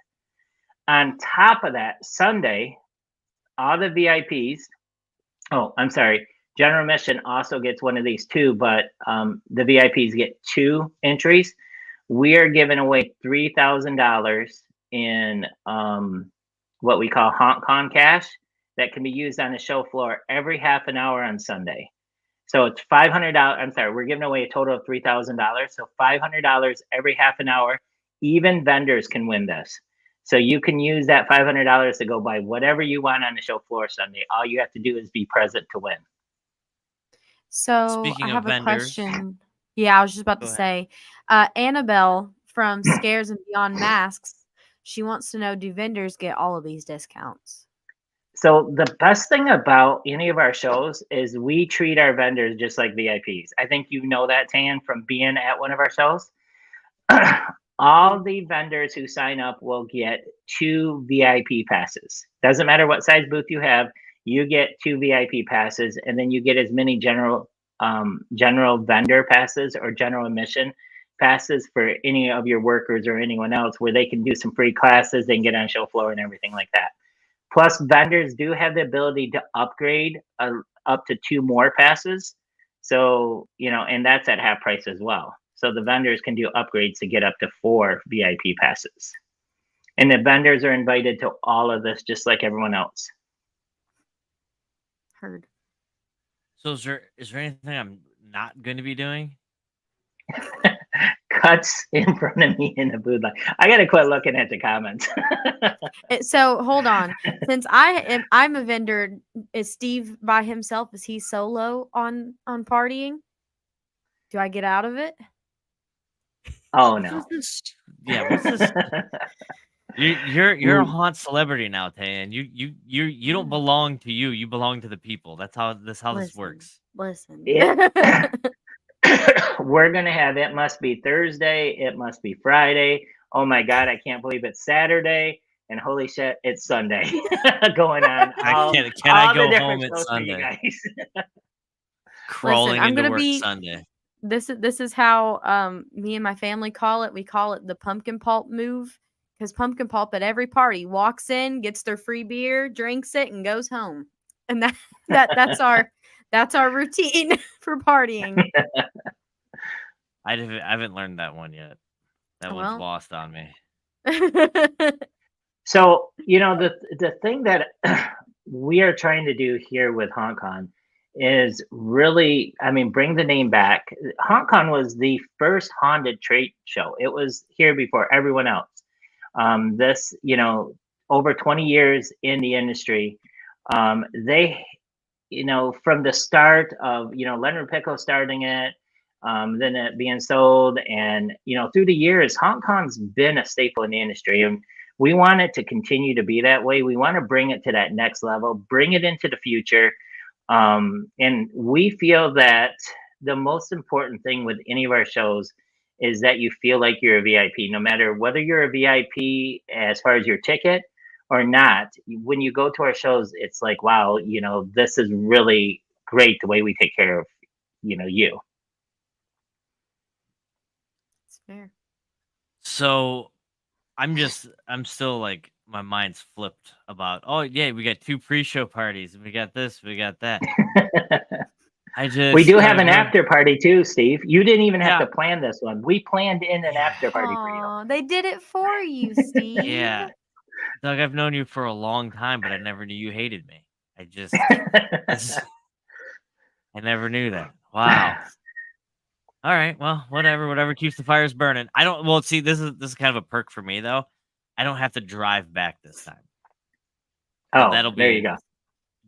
On top of that, Sunday, all the VIPs, General Admission also gets one of these too, but the VIPs get 2 entries. We are giving away $3,000 in what we call HauNTcon cash that can be used on the show floor every half an hour on Sunday. So it's $500. I'm sorry, we're giving away a total of $3,000. So $500 every half an hour. Even vendors can win this. So you can use that $500 to go buy whatever you want on the show floor Sunday. All you have to do is be present to win. So Speaking I of have a vendors, question. Yeah, I was just about to Go say, Annabelle from Scares and Beyond Masks, she wants to know, do vendors get all of these discounts? So the best thing about any of our shows is we treat our vendors just like VIPs. I think you know that, Tan, from being at one of our shows. All the vendors who sign up will get 2 VIP passes. Doesn't matter what size booth you have, you get 2 VIP passes, and then you get as many general vendor passes or general admission passes for any of your workers or anyone else, where they can do some free classes, they can get on show floor and everything like that. Plus, vendors do have the ability to upgrade up to 2 more passes. So, and that's at half price as well. So the vendors can do upgrades to get up to 4 VIP passes. And the vendors are invited to all of this just like everyone else. Heard. So is there anything I'm not going to be doing? Cuts in front of me in the booth. I gotta quit looking at the comments. So hold on. Since I'm a vendor, is Steve by himself? Is he solo on partying? Do I get out of it? Oh no. What's this? You're a haunt celebrity now, Tan. You don't belong to you. You belong to the people. That's how this works. Listen. We're gonna have It Must Be Thursday. It Must Be Friday. Oh my God, I can't believe it's Saturday. And holy shit, it's Sunday going on. Can I go home at Sunday? Crawling Listen, into work Sunday. This is how me and my family call it. We call it the pumpkin pulp move, because pumpkin pulp at every party walks in, gets their free beer, drinks it, and goes home. And that's our routine for partying. I haven't learned that one yet. That one's lost on me. So, the thing that we are trying to do here with HauNTcon is really, bring the name back. HauNTcon was the first haunted trade show. It was here before everyone else. This, over 20 years in the industry, they, from the start of, Leonard Pico starting it, then it being sold, and, through the years, HauNTcon's been a staple in the industry. And we want it to continue to be that way. We want to bring it to that next level, bring it into the future. And we feel that the most important thing with any of our shows is that you feel like you're a VIP, no matter whether you're a VIP as far as your ticket or not. When you go to our shows, it's like, wow, this is really great the way we take care of, you. It's fair. So I'm still like my mind's flipped about. Oh yeah, we got 2 pre-show parties, and we got this, we got that. We do have I an after party too, Steve. You didn't even have Yeah. to plan this one. We planned in an after party for you. Aw, they did it for you, Steve. Yeah, Doug, I've known you for a long time, but I never knew you hated me. I never knew that. Wow. All right, well, whatever keeps the fires burning. I don't. Well, see, this is kind of a perk for me though. I don't have to drive back this time. So Oh, there you go.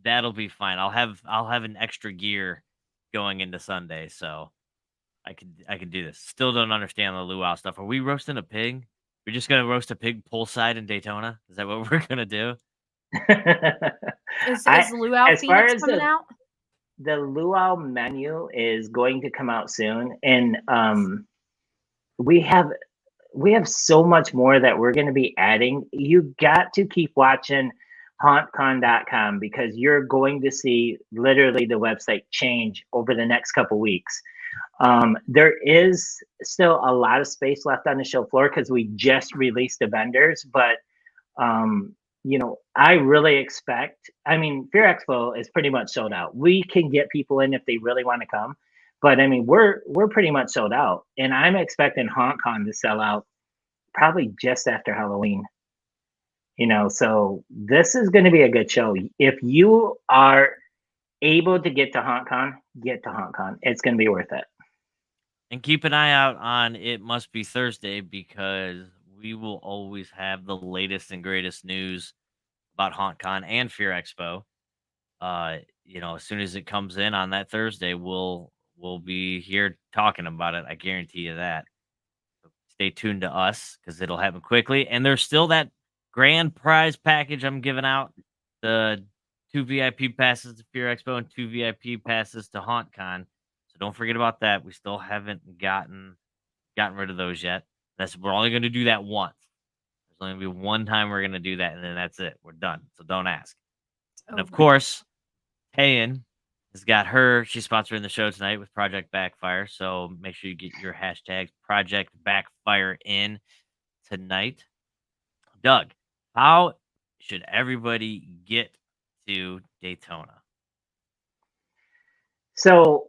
That'll be fine. I'll have an extra gear going into Sunday, so I could do this. Still don't understand the luau stuff. Are we roasting a pig? We're just gonna roast a pig poolside in Daytona? Is that what we're gonna do? Is Luau as far Phoenix as coming out? the luau menu is going to come out soon, and we have so much more that we're going to be adding. You got to keep watching HauNTcon.com because you're going to see literally the website change over the next couple weeks. There is still a lot of space left on the show floor because we just released the vendors, but I really expect. I mean, Fear Expo is pretty much sold out. We can get people in if they really want to come, but I mean, we're pretty much sold out, and I'm expecting HauNTcon to sell out probably just after Halloween. So this is going to be a good show. If you are able to get to HauNTcon, get to HauNTcon. It's going to be worth it. And keep an eye out on It Must Be Thursday because we will always have the latest and greatest news about HauNTcon and Fear Expo. As soon as it comes in on that Thursday, we'll be here talking about it. I guarantee you that. Stay tuned to us because it'll happen quickly. And there's still that grand prize package I'm giving out. The 2 VIP passes to Fear Expo and 2 VIP passes to HauNTcon. So don't forget about that. We still haven't gotten rid of those yet. We're only going to do that once. There's only going to be one time we're going to do that, and then that's it. We're done. So don't ask. And of course, Tayan has got she's sponsoring the show tonight with Project Backfire. So make sure you get your hashtag Project Backfire in tonight. Doug, how should everybody get to Daytona? So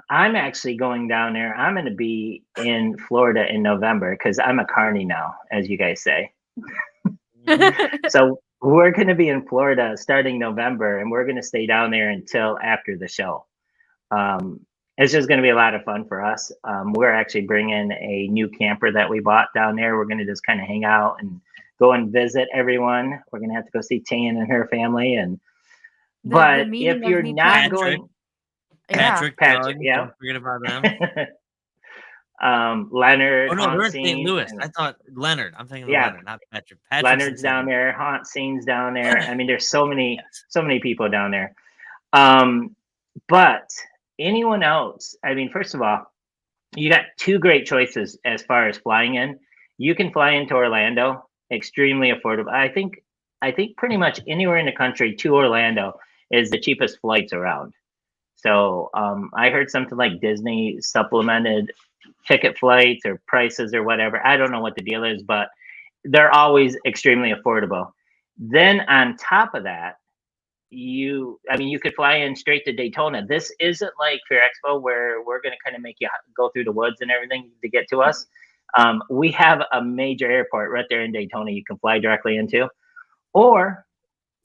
I'm actually going down there. I'm going to be in Florida in November because I'm a carny now, as you guys say. So we're going to be in Florida starting November, and we're going to stay down there until after the show. It's just going to be a lot of fun for us. We're actually bringing a new camper that we bought down there. We're going to just kind of hang out and go and visit everyone. We're going to have to go see Tayan and her family. But if you're not going... Patrick, yeah. Don't forget about them. Leonard. Oh no, they're in St. Louis. I thought Leonard. I'm thinking of Leonard, not Patrick. Leonard's down there. Haunt-Scene's down there. I mean, there's so many people down there. But anyone else? I mean, first of all, you got 2 great choices as far as flying in. You can fly into Orlando, extremely affordable. I think pretty much anywhere in the country to Orlando is the cheapest flights around. So I heard something like Disney supplemented ticket flights or prices or whatever. I don't know what the deal is, but they're always extremely affordable. Then on top of that, you could fly in straight to Daytona. This isn't like Fear Expo where we're going to kind of make you go through the woods and everything to get to us. We have a major airport right there in Daytona you can fly directly into, or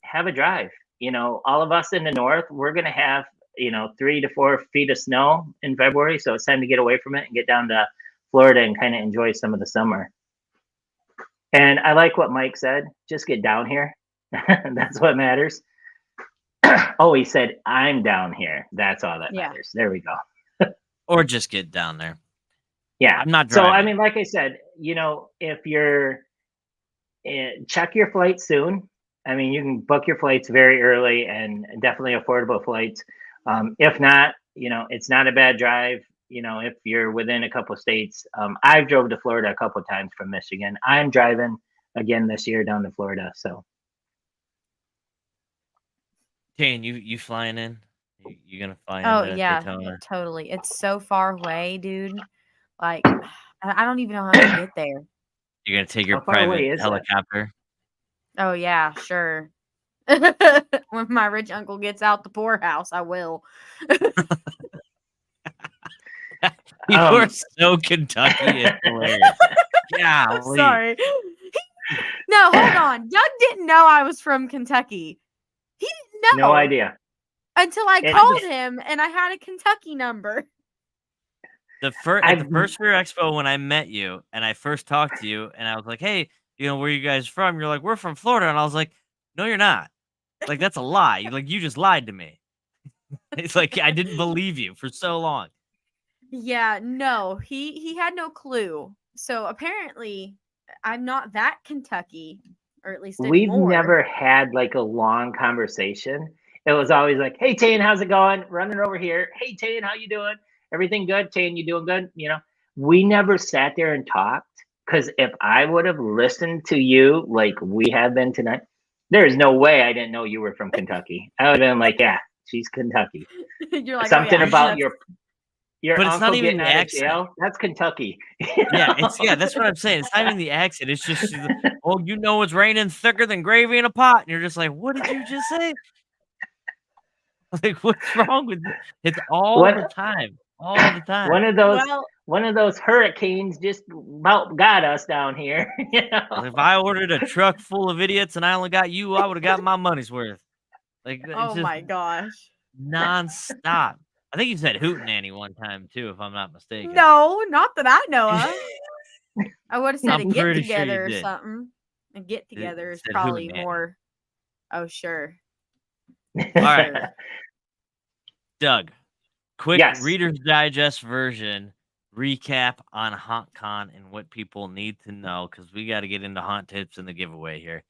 have a drive. All of us in the north, we're going to have 3 to 4 feet of snow in February. So it's time to get away from it and get down to Florida and kind of enjoy some of the summer. And I like what Mike said, just get down here. That's what matters. Oh, he said, I'm down here. That's all that matters. There we go. Or just get down there. Yeah. I'm not driving. So, I mean, like I said, if you're, check your flights soon. I mean, you can book your flights very early and definitely affordable flights. If not, it's not a bad drive. If you're within a couple states, I've drove to Florida a couple times from Michigan. I'm driving again this year down to Florida. So, Tane, you flying in? You gonna fly Oh into yeah, Daytona? totally. It's so far away, dude. Like, I don't even know how I'm gonna get there. You're gonna take your how far away private is that? helicopter? Oh yeah, sure. When my rich uncle gets out the poorhouse, I will. You're so Kentucky. It's hilarious. I'm Golly. sorry. No, hold on. Doug didn't know I was from Kentucky. He didn't know. No idea. Until I It called just- him and I had a Kentucky number. At the first Fear Expo when I met you and I first talked to you and I was like, hey, where are you guys from? You're like, we're from Florida. And I was like, no, you're not. Like, that's a lie. You just lied to me. It's like, I didn't believe you for so long. Yeah, no, he had no clue. So apparently I'm not that Kentucky, or at least We've anymore. never had like a long conversation. It was always like, "Hey Tane, how's it going? Running over here. Hey Tane, how you doing? Everything good? Tane, you doing good?" We never sat there and talked because if I would have listened to you like we have been tonight, there is no way I didn't know you were from Kentucky. I would have been like, "Yeah, she's Kentucky." You're like, Something oh, yeah, about your But it's uncle not even getting the out of accent. jail. That's Kentucky. Yeah, that's what I'm saying. It's not even the accent. It's just, oh, it's raining thicker than gravy in a pot. And you're just like, what did you just say? Like, what's wrong with you? It's all the time. All the time. One of those hurricanes just about got us down here. If I ordered a truck full of idiots and I only got you, I would have got my money's worth. Like, it's oh just my gosh. nonstop. I think you said hootenanny one time too, if I'm not mistaken. No, not that I know of. I would have said I'm a get pretty sure together you or did. something. A get together is said probably hootenanny. more. Oh, sure. All right. Doug, quick Yes. Reader's Digest version recap on HauNtcon and what people need to know because we got to get into haunt tips and the giveaway here.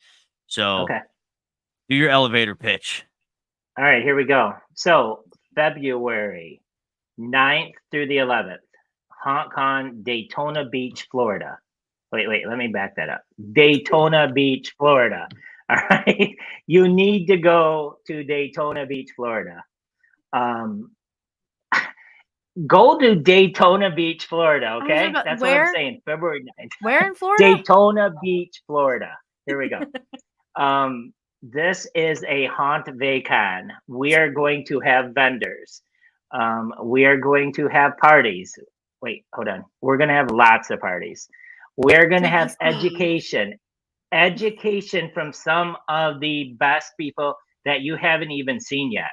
So, Okay. do your elevator pitch. All right, here we go. So, February 9th through the 11th, HauNtcon, Daytona Beach, Florida. Wait, let me back that up. Daytona Beach, Florida. All right. You need to go to Daytona Beach, Florida. Go to Daytona Beach, Florida, okay? That's what I'm saying. February 9th. Where in Florida? Daytona Beach, Florida. Here we go. This is a haunt vacon. We are going to have vendors. We are going to have parties. Wait, hold on. We're going to have lots of parties. We're going to have education from some of the best people that you haven't even seen yet.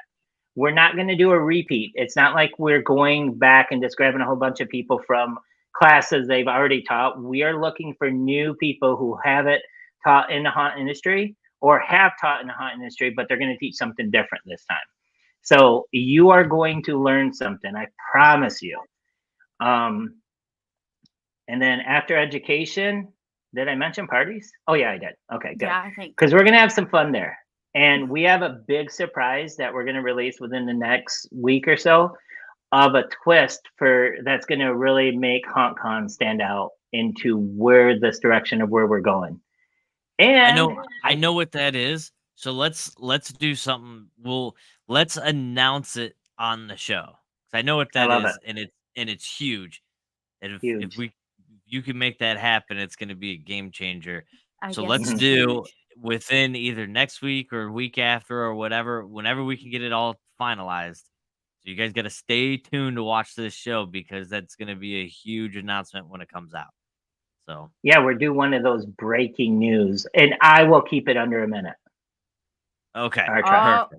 We're not going to do a repeat. It's not like we're going back and just grabbing a whole bunch of people from classes they've already taught. We are looking for new people who haven't taught in the haunt industry or have taught in the haunt industry, but they're going to teach something different this time. So you are going to learn something, I promise you. And then after education, did I mention parties? Oh yeah, I did. Okay, good. Yeah, I think. Because we're going to have some fun there. And we have a big surprise that we're going to release within the next week or so of a twist that's going to really make HauNtcon stand out into this direction of where we're going. And I know what that is. So let's do something. Let's announce it on the show. I know what that is, and it's huge. And if you can make that happen, it's going to be a game changer. So let's do within either next week or week after or whatever, whenever we can get it all finalized. So you guys got to stay tuned to watch this show because that's going to be a huge announcement when it comes out. So yeah, we're doing one of those breaking news, and I will keep it under a minute. Okay, perfect.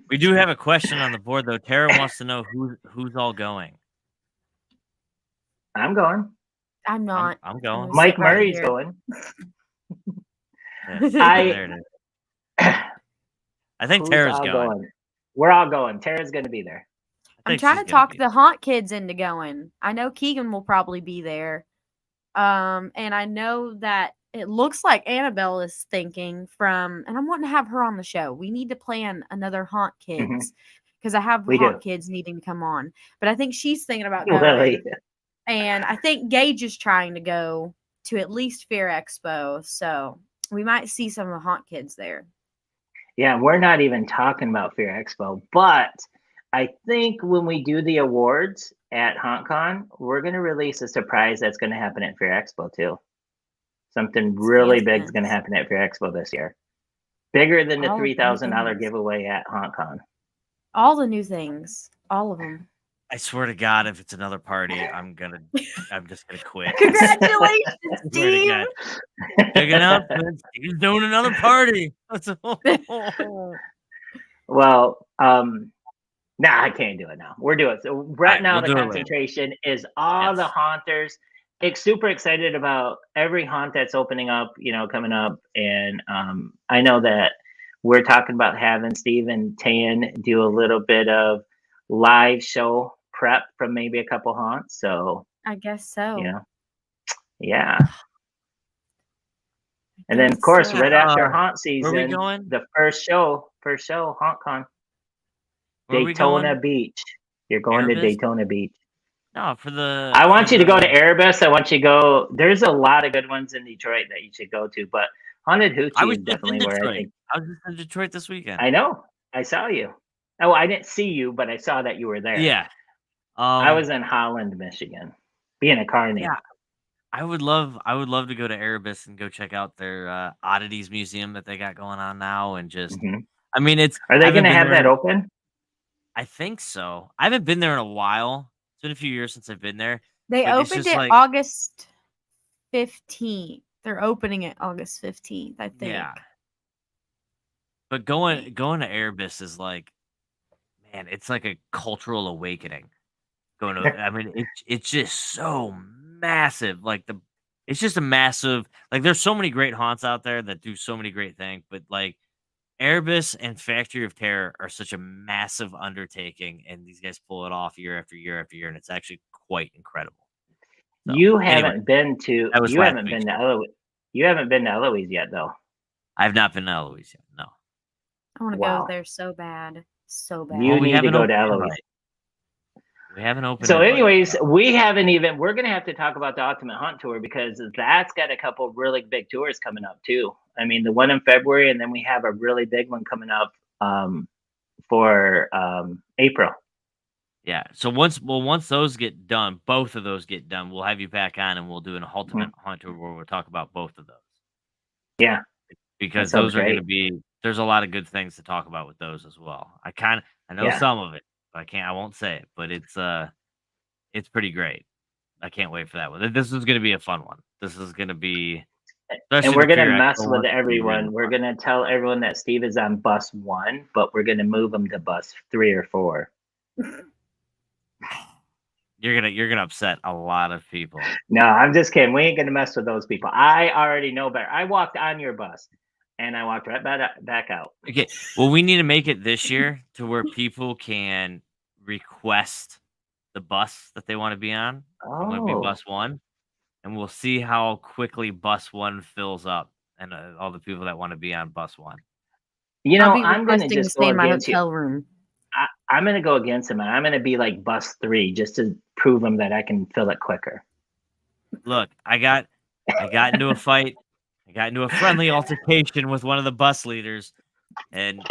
We do have a question on the board though. Tara wants to know who's all going. I'm going. I'm not. I'm going. Mike Murray's going. There it is. I think Tara's going. We're all going. Tara's going to be there. I'm trying to talk the haunt kids into going. I know Keegan will probably be there. And I know that it looks like Annabelle is thinking and I'm wanting to have her on the show. We need to plan another haunt kids because I have We haunt do. kids needing to come on. But I think she's thinking about Really? going. And I think Gage is trying to go to at least Fear Expo. So we might see some of the haunt kids there. Yeah, we're not even talking about Fear Expo, but I think when we do the awards at HauNtcon, we're going to release a surprise that's going to happen at Fear Expo too. Something really big is going to happen at Fear Expo this year. Bigger than the All of the new $3,000 things. giveaway at HauNtcon. All the new things. All of them. I swear to God, if it's another party, I'm just gonna quit. Congratulations, I swear to Steve. God. Big announcement. He's doing another party. Well, nah, I can't do it now. We're doing it. So right now, we'll the do it later. concentration is all the haunters. Super excited about every haunt that's opening up, coming up. And I know that we're talking about having Steve and Tan do a little bit of live show prep from maybe a couple haunts. So, I guess so. Yeah. And then, of course, right after haunt season, where we going? the first show, HauNtcon. Where are we Daytona going? Beach. You're going to Erebus? Daytona Beach. No, for the. I want you to go to Erebus. I want you to go. There's a lot of good ones in Detroit that you should go to, but Haunted Hoochie is definitely where I think. I was just in Detroit this weekend. I know. I saw you. Oh, I didn't see you, but I saw that you were there. Yeah. I was in Holland, Michigan, being a carny. Yeah. I would love to go to Erebus and go check out their oddities museum that they got going on now, and just. I mean, Are they going to have that open? I think so. I haven't been there in a while. It's been a few years since I've been there. They opened it August 15th. They're opening it August 15th, I think. Yeah. But going to Erebus is like, man, it's like a cultural awakening. Going to, I mean, it's just so massive. Like it's just a massive. Like there's so many great haunts out there that do so many great things, but like Erebus and Factory of Terror are such a massive undertaking, and these guys pull it off year after year after year, and it's actually quite incredible. So, you haven't been to You haven't been to Eloise yet, though. I've not been to Eloise yet. No. I want to go there so bad, so bad. You need to go to Eloise. We haven't opened. So, anyways, we haven't even. We're gonna have to talk about the Ultimate Haunt Tour because that's got a couple really big tours coming up too. I mean, the one in February, and then we have a really big one coming up for April. Yeah. So once those get done, both of those get done, we'll have you back on, and we'll do an Ultimate Haunt Tour where we'll talk about both of those. Yeah. Because those are going to be. There's a lot of good things to talk about with those as well. I know some of it. I won't say it, but it's pretty great. I can't wait for that one. This is going to be a fun one. This is going to be, and we're going to mess with everyone. We're going to tell everyone that Steve is on bus 1, but we're going to move him to bus 3 or 4. You're going to upset a lot of people. No, I'm just kidding. We ain't going to mess with those people. I already know better. I walked on your bus. And I walked right back out. Okay. Well, we need to make it this year to where people can request the bus that they want to be on. Oh. It might be bus 1. And we'll see how quickly bus 1 fills up and all the people that want to be on bus 1. I'm going to just stay go in my against hotel you. room. I'm going to go against him. And I'm going to be like bus 3 just to prove him that I can fill it quicker. Look, I got into a fight. I got into a friendly altercation with one of the bus leaders, and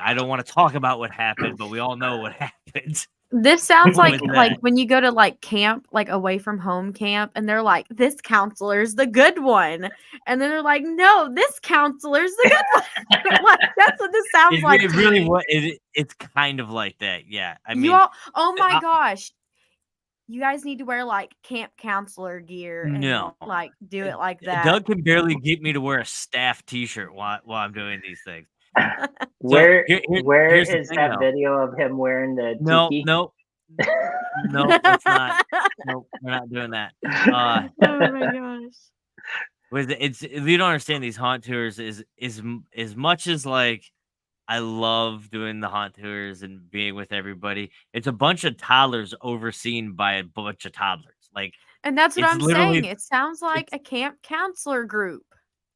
I don't want to talk about what happened, but we all know what happened. This sounds like when you go to like camp, like away from home camp, and they're like, "This counselor's the good one," and then they're like, "No, this counselor's the good one." Like, that's what this sounds like. It really what it's kind of like that, yeah. I mean, oh my gosh. You guys need to wear like camp counselor gear and like do it like that. Doug can barely get me to wear a staff T-shirt while I'm doing these things. Where is that video of him wearing the tiki? No, that's not. Nope, we're not doing that. Oh my gosh! You don't understand these haunt tours is as much as like. I love doing the haunt tours and being with everybody. It's a bunch of toddlers overseen by a bunch of toddlers. And that's what I'm saying. It sounds like a camp counselor group.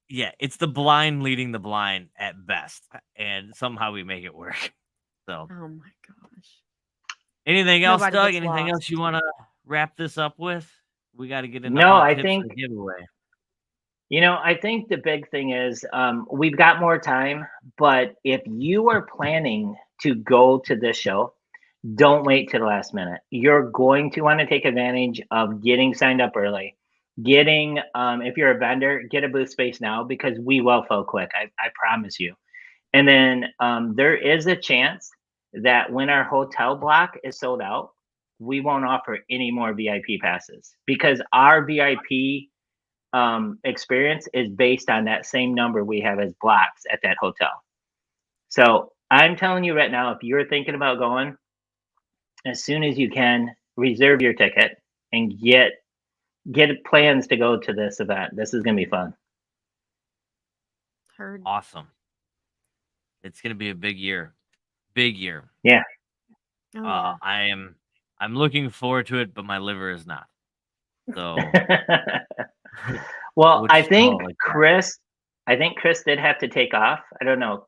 Yeah, it's the blind leading the blind at best. And somehow we make it work. So, Oh my gosh. anything else, Nobody Doug? gets Anything else lost. you want to wrap this up with? We got to get into No, haunt I tips think and giveaway. I think the big thing is we've got more time, but if you are planning to go to this show, don't wait to the last minute. You're going to want to take advantage of getting signed up early. Getting, if you're a vendor, get a booth space now because we will fill quick. I promise you. And then there is a chance that when our hotel block is sold out, we won't offer any more VIP passes because our VIP experience is based on that same number we have as blocks at that hotel. So I'm telling you right now, if you're thinking about going, as soon as you can, reserve your ticket and get plans to go to this event. This is gonna be fun. Heard. Awesome. It's gonna be a big year. Big year. Yeah. Oh, yeah. I'm looking forward to it, but my liver is not. So Well, we'll I just call think it like that. Chris did have to take off. I don't know.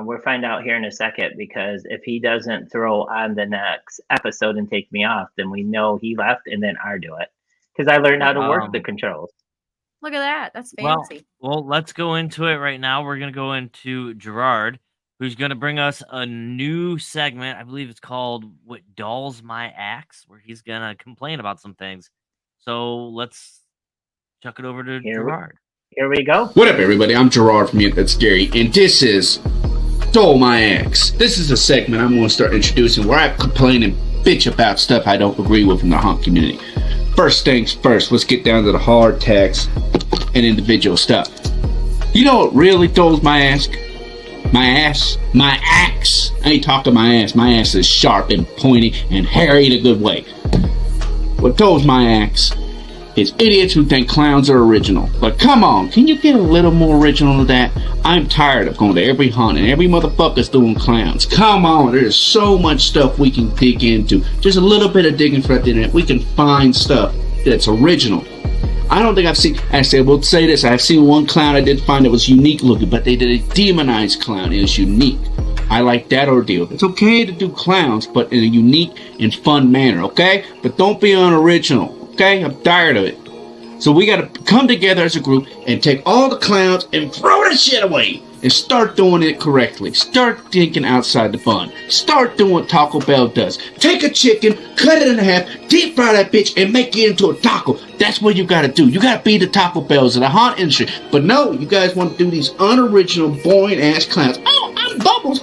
We'll find out here in a second because if he doesn't throw on the next episode and take me off, then we know he left and then I do it. Because I learned how to work the controls. Look at that. That's Well, fancy. let's go into it right now. We're gonna go into Gerard, who's gonna bring us a new segment. I believe it's called "What Dulls My Axe," where he's gonna complain about some things. So let's chuck it over to Gerard. Here we go. What up, everybody? I'm Gerard from Yet That's Scary, and this is Dull My Axe. This is a segment I'm going to start introducing where I complain and bitch about stuff I don't agree with in the haunt community. First things first, let's get down to the hard tags and individual stuff. You know what really dulls my ass? My axe. I ain't talking my ass. My ass is sharp and pointy and hairy in a good way. What dulls my axe is idiots who think clowns are original. But come on, can you get a little more original than that? I'm tired of going to every haunt and every motherfucker's doing clowns. Come on, there's so much stuff we can dig into. Just a little bit of digging throughout the internet. We can find stuff that's original. I don't think I've seen, actually I will say this, I've seen one clown I did find that was unique looking, but they did a demonized clown. It was unique. I like that ordeal. It's okay to do clowns, but in a unique and fun manner, okay? But don't be unoriginal. Okay, I'm tired of it. So we gotta come together as a group and take all the clowns and throw the shit away and start doing it correctly. Start thinking outside the bun. Start doing what Taco Bell does. Take a chicken, cut it in half, deep fry that bitch, and make it into a taco. That's what you gotta do. You gotta be the Taco Bells of the haunt industry. But no, you guys want to do these unoriginal, boring ass clowns. Oh, I'm Bubbles.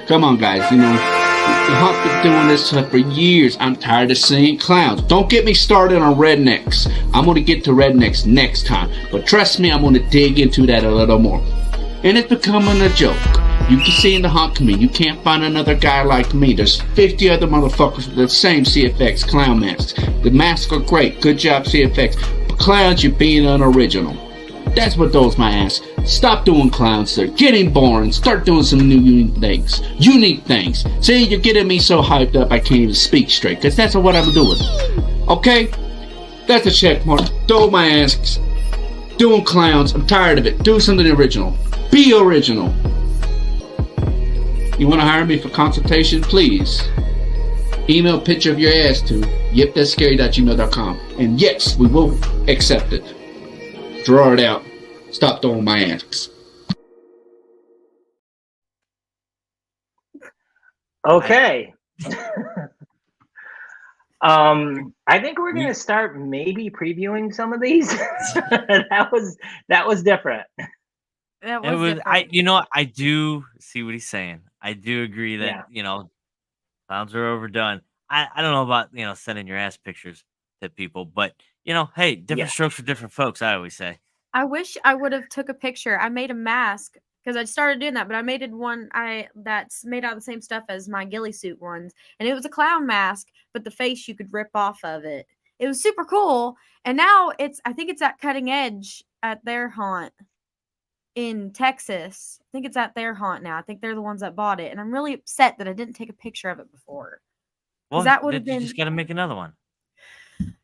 Come on, guys. You know, the hunt's been doing this stuff for years. I'm tired of seeing clowns. Don't get me started on rednecks. I'm going to get to rednecks next time. But trust me, I'm going to dig into that a little more. And it's becoming a joke. You can see in the haunt community, you can't find another guy like me. There's 50 other motherfuckers with the same CFX clown masks. The masks are great. Good job, CFX. But clowns, you're being unoriginal. That's what dulls my ass. Stop doing clowns. They're getting boring. Start doing some new unique things. Unique things. See, you're getting me so hyped up I can't even speak straight, because that's what I'm doing. Okay? That's a check mark. Dull my ass. Doing clowns. I'm tired of it. Do something original. Be original. You want to hire me for consultation? Please. Email a picture of your ass to yepthatscary.gmail.com. And yes, we will accept it. Draw it out. Stop throwing my ass. Okay. I think we're gonna start maybe previewing some of these. that was different. That It was different. you know what? I do see what he's saying. I do agree that Yeah. you know clowns are overdone. I don't know about sending your ass pictures to people, but hey, different strokes for different folks. I always say. I wish I would have took a picture. I made a mask because I started doing that, but I made one that's made out of the same stuff as my ghillie suit ones, and it was a clown mask, but the face you could rip off of it. It was super cool, and now I think it's at Cutting Edge at their haunt in Texas. I think it's at their haunt now. I think they're the ones that bought it, and I'm really upset that I didn't take a picture of it before. Well, That would have you been. just got to make another one.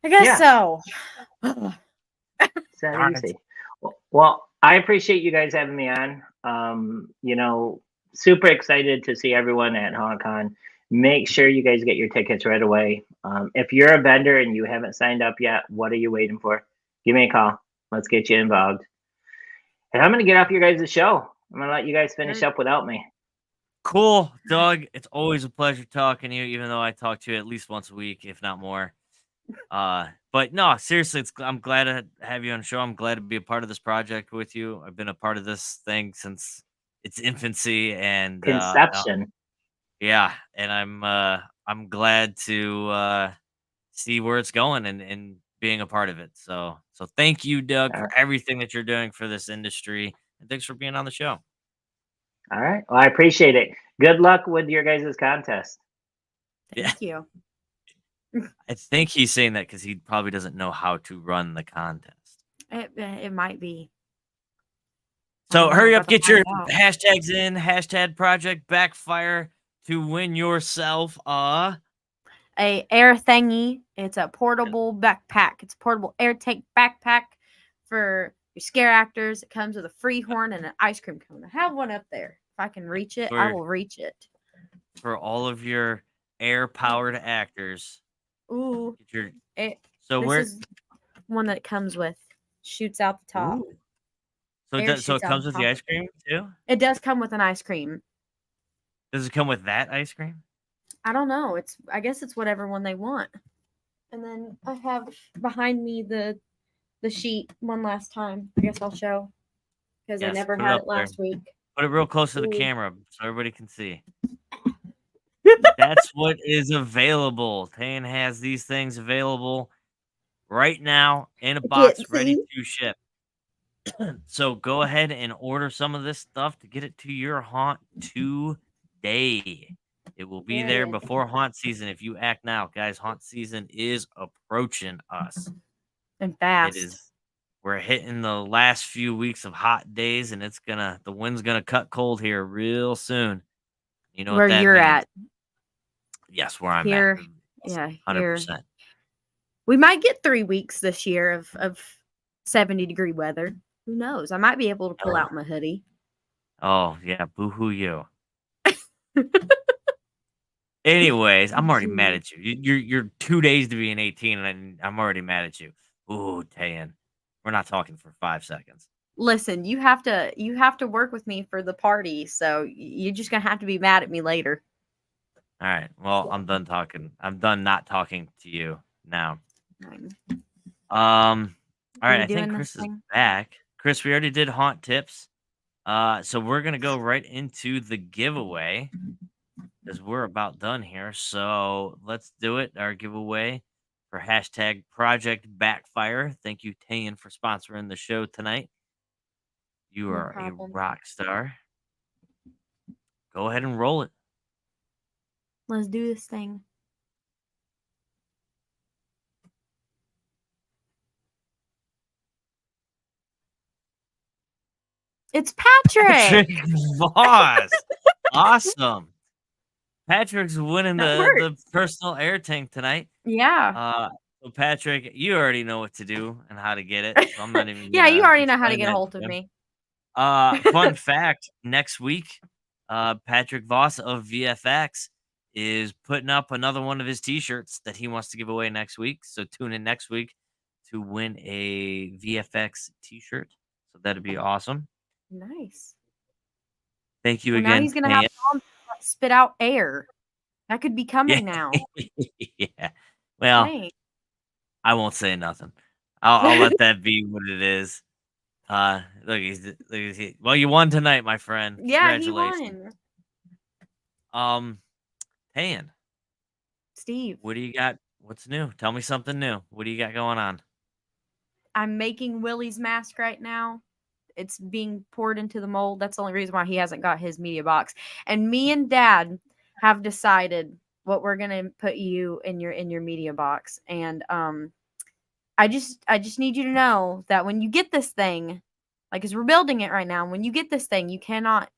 I guess so. It's that easy. Well, I appreciate you guys having me on. super excited to see everyone at HAuNTcon. Make sure you guys get your tickets right away. If you're a vendor and you haven't signed up yet, what are you waiting for? Give me a call. Let's get you involved. And I'm going to get off your guys' show. I'm going to let you guys finish up without me. Cool, Doug. It's always a pleasure talking to you, even though I talk to you at least once a week, if not more. But no, seriously, I'm glad to have you on the show. I'm glad to be a part of this project with you. I've been a part of this thing since its infancy and Conception. yeah, and I'm glad to see where it's going and being a part of it. So thank you, Doug, for everything that you're doing for this industry, and thanks for being on the show. All right. Well, I appreciate it. Good luck with your guys' contest. Thank you. I think he's saying that because he probably doesn't know how to run the contest. It might be. So hurry up, get your out. hashtags in. Hashtag Project Backfire to win yourself a air thingy. It's a portable backpack. It's a portable air tank backpack for your scare actors. It comes with a free horn and an ice cream cone. I have one up there. If I can reach it, I will reach it. For all of your air-powered actors. Ooh. This is one that it comes with. Shoots out the top. Ooh. So it comes with the ice cream too? It does come with an ice cream. Does it come with that ice cream? I don't know. I guess it's whatever one they want. And then I have behind me the sheet one last time. I guess I'll show because I never had it last week. Put it real close to the camera so everybody can see. That's what is available. Tan has these things available right now in a box ready to ship. So go ahead and order some of this stuff to get it to your haunt today. It will be there before haunt season if you act now. Guys, haunt season is approaching us. And fast. We're hitting the last few weeks of hot days, and the wind's gonna cut cold here real soon. You know where what that you're means. at. Yes, where I'm here, at. Yeah, 100%. We might get 3 weeks this year of 70-degree weather. Who knows? I might be able to pull out my hoodie. Oh, yeah. Boo-hoo you. Anyways, I'm already mad at you. You're 2 days to being 18, and I'm already mad at you. Ooh, Tan. We're not talking for 5 seconds. Listen, you have to work with me for the party, so you're just gonna have to be mad at me later. All right. Well, I'm done talking. I'm done not talking to you now. All right. I think Chris is back. Chris, we already did haunt tips. So we're gonna go right into the giveaway because we're about done here. So let's do it. Our giveaway for hashtag Project Backfire. Thank you, Tan, for sponsoring the show tonight. You are a rock star. Go ahead and roll it. Let's do this thing. It's Patrick Voss. Awesome. Patrick's winning the personal air tank tonight. Yeah. So Patrick, you already know what to do and how to get it. So I'm not even. Yeah, you already know how to get a hold of me. Fun fact: next week, Patrick Voss of VFX is putting up another one of his T-shirts that he wants to give away next week. So tune in next week to win a VFX T-shirt. So that'd be awesome. Nice. Thank you again. Now he's gonna have to spit out air. That could be coming now. Yeah. Well, thanks. I won't say nothing. I'll let that be what it is. Look, well, you won tonight, my friend. Yeah, congratulations. He won. Tan. Steve. What do you got? What's new? Tell me something new. What do you got going on? I'm making Willie's mask right now. It's being poured into the mold. That's the only reason why he hasn't got his media box. And me and Dad have decided what we're gonna put you in your media box. And I just need you to know that when you get this thing, like, as we're building it right now, when you get this thing, you cannot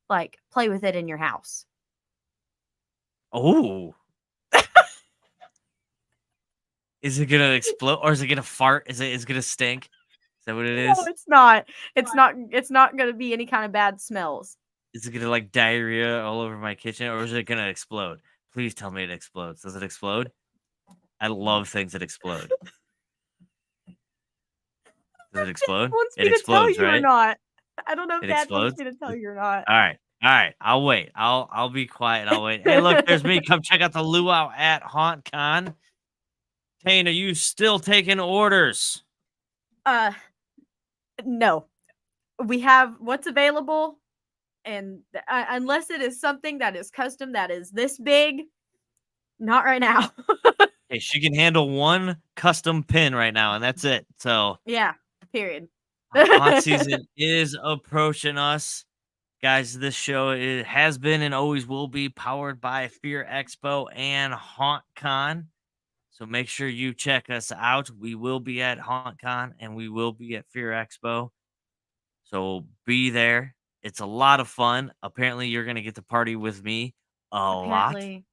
like play with it in your house. Oh. Is it gonna explode or is it gonna fart? Is it gonna stink? Is that what it is? No, it's not. It's not gonna be any kind of bad smells. Is it gonna like diarrhea all over my kitchen, or is it gonna explode? Please tell me it explodes. Does it explode? I love things that explode. Does it explode? Wants It me to tell explodes, you or right? not. I don't know if It Dad wants explodes. me to tell you or not. All right. All right. I'll wait. I'll be quiet. I'll wait. Hey, look, there's me. Come check out the luau at HauNtcon. Tane, are you still taking orders? No. We have what's available, and unless it is something that is custom that is this big, not right now. Hey, she can handle one custom pin right now, and that's it. So Yeah, period. haunt season is approaching us. Guys, this show has been and always will be powered by Fear Expo and HauNtcon. So make sure you check us out. We will be at HauNtcon and we will be at Fear Expo. So be there. It's a lot of fun. Apparently, you're gonna get to party with me a lot. Apparently.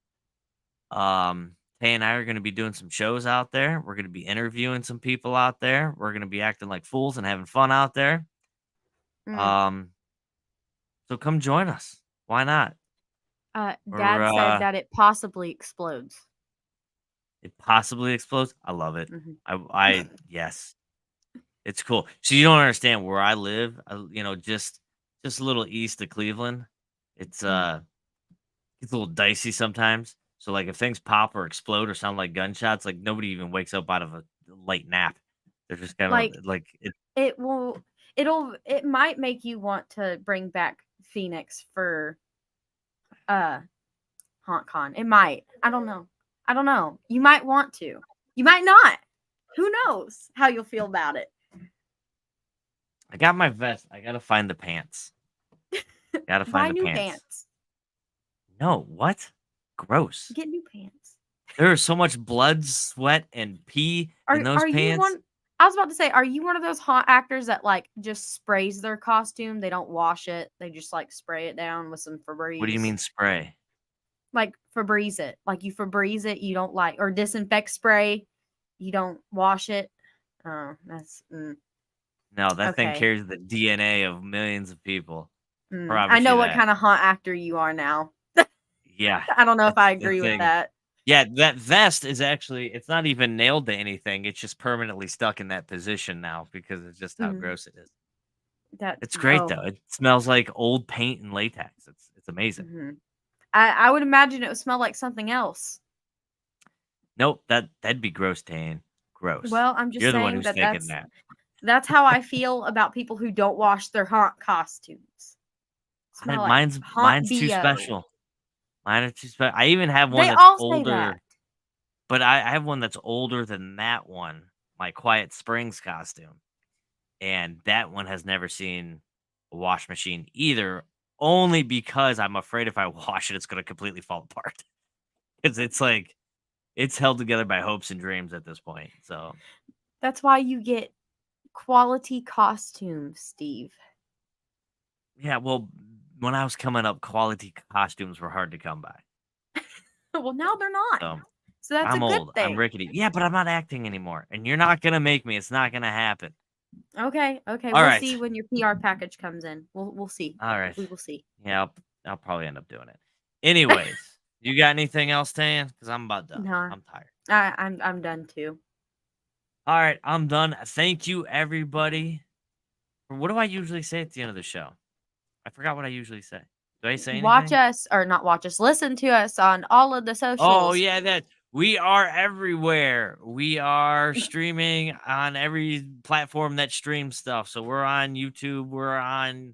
Tay and I are gonna be doing some shows out there. We're gonna be interviewing some people out there. We're gonna be acting like fools and having fun out there. Mm. So come join us. Why not? Dad said that it possibly explodes. It possibly explodes. I love it. Mhm. I yes. It's cool. So you don't understand where I live. Just a little east of Cleveland. It's it's a little dicey sometimes. So like if things pop or explode or sound like gunshots, like nobody even wakes up out of a light nap. They're just kind Like of like it. it might make you want to bring back Phoenix for HauNtcon. It might. I don't know. You might want to. You might not. Who knows how you'll feel about it. I got my vest. I gotta find the pants. Gotta Buy find the new pants. pants. No, what? Gross. Get new pants. There is so much blood, sweat, and pee in those Are you pants. one? I was about to say, are you one of those haunt actors that like just sprays their costume? They don't wash it. They just like spray it down with some Febreze. What do you mean spray? Like Febreze it. Like you Febreze it. You don't like or disinfect spray. You don't wash it. Oh, that's. No, that thing Okay. carries the DNA of millions of people. I know what kind of haunt actor you are now. Yeah. I don't know if that's I the agree with thing. that. Yeah, that vest is actually, it's not even nailed to anything. It's just permanently stuck in that position now because it's just how gross it is. It's great though. It smells like old paint and latex. It's amazing. Mhm. I would imagine it would smell like something else. Nope, that'd be gross, Tane. Gross. Well, I'm just You're the one saying who's thinking that. that's how I feel about people who don't wash their haunt costumes. Smell like haunt Mine's too BO. special. Mine are too special. I even have one They that's all say older. that. But I have one that's older than that one, my Quiet Springs costume. And that one has never seen a wash machine either, only because I'm afraid if I wash it, it's going to completely fall apart. Because it's like, it's held together by hopes and dreams at this point. So That's why you get quality costumes, Steve. yeah, well, when I was coming up, quality costumes were hard to come by. Well, now they're not. So that's I'm a good old. thing. I'm rickety. Yeah, but I'm not acting anymore. And you're not going to make me. It's not going to happen. Okay. All We'll right. see when your PR package comes in. We'll see. All right. We will see. Yeah, I'll probably end up doing it. Anyways, you got anything else, Tan? Because I'm about done. No. I'm tired. I'm done too. All right, I'm done. Thank you, everybody. What do I usually say at the end of the show? I forgot what I usually say. Do I say anything? Watch us, or not watch us, listen to us on all of the socials. Oh, yeah, that we are everywhere. We are streaming on every platform that streams stuff. So we're on YouTube, we're on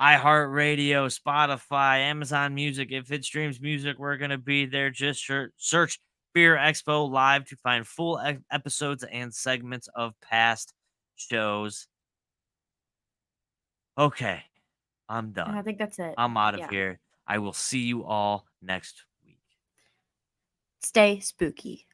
iHeartRadio, Spotify, Amazon Music. If it streams music, we're going to be there. Just search Fear Expo Live to find full episodes and segments of past shows. Okay, I'm done. I think that's it. I'm out of here. I will see you all next week. Stay spooky.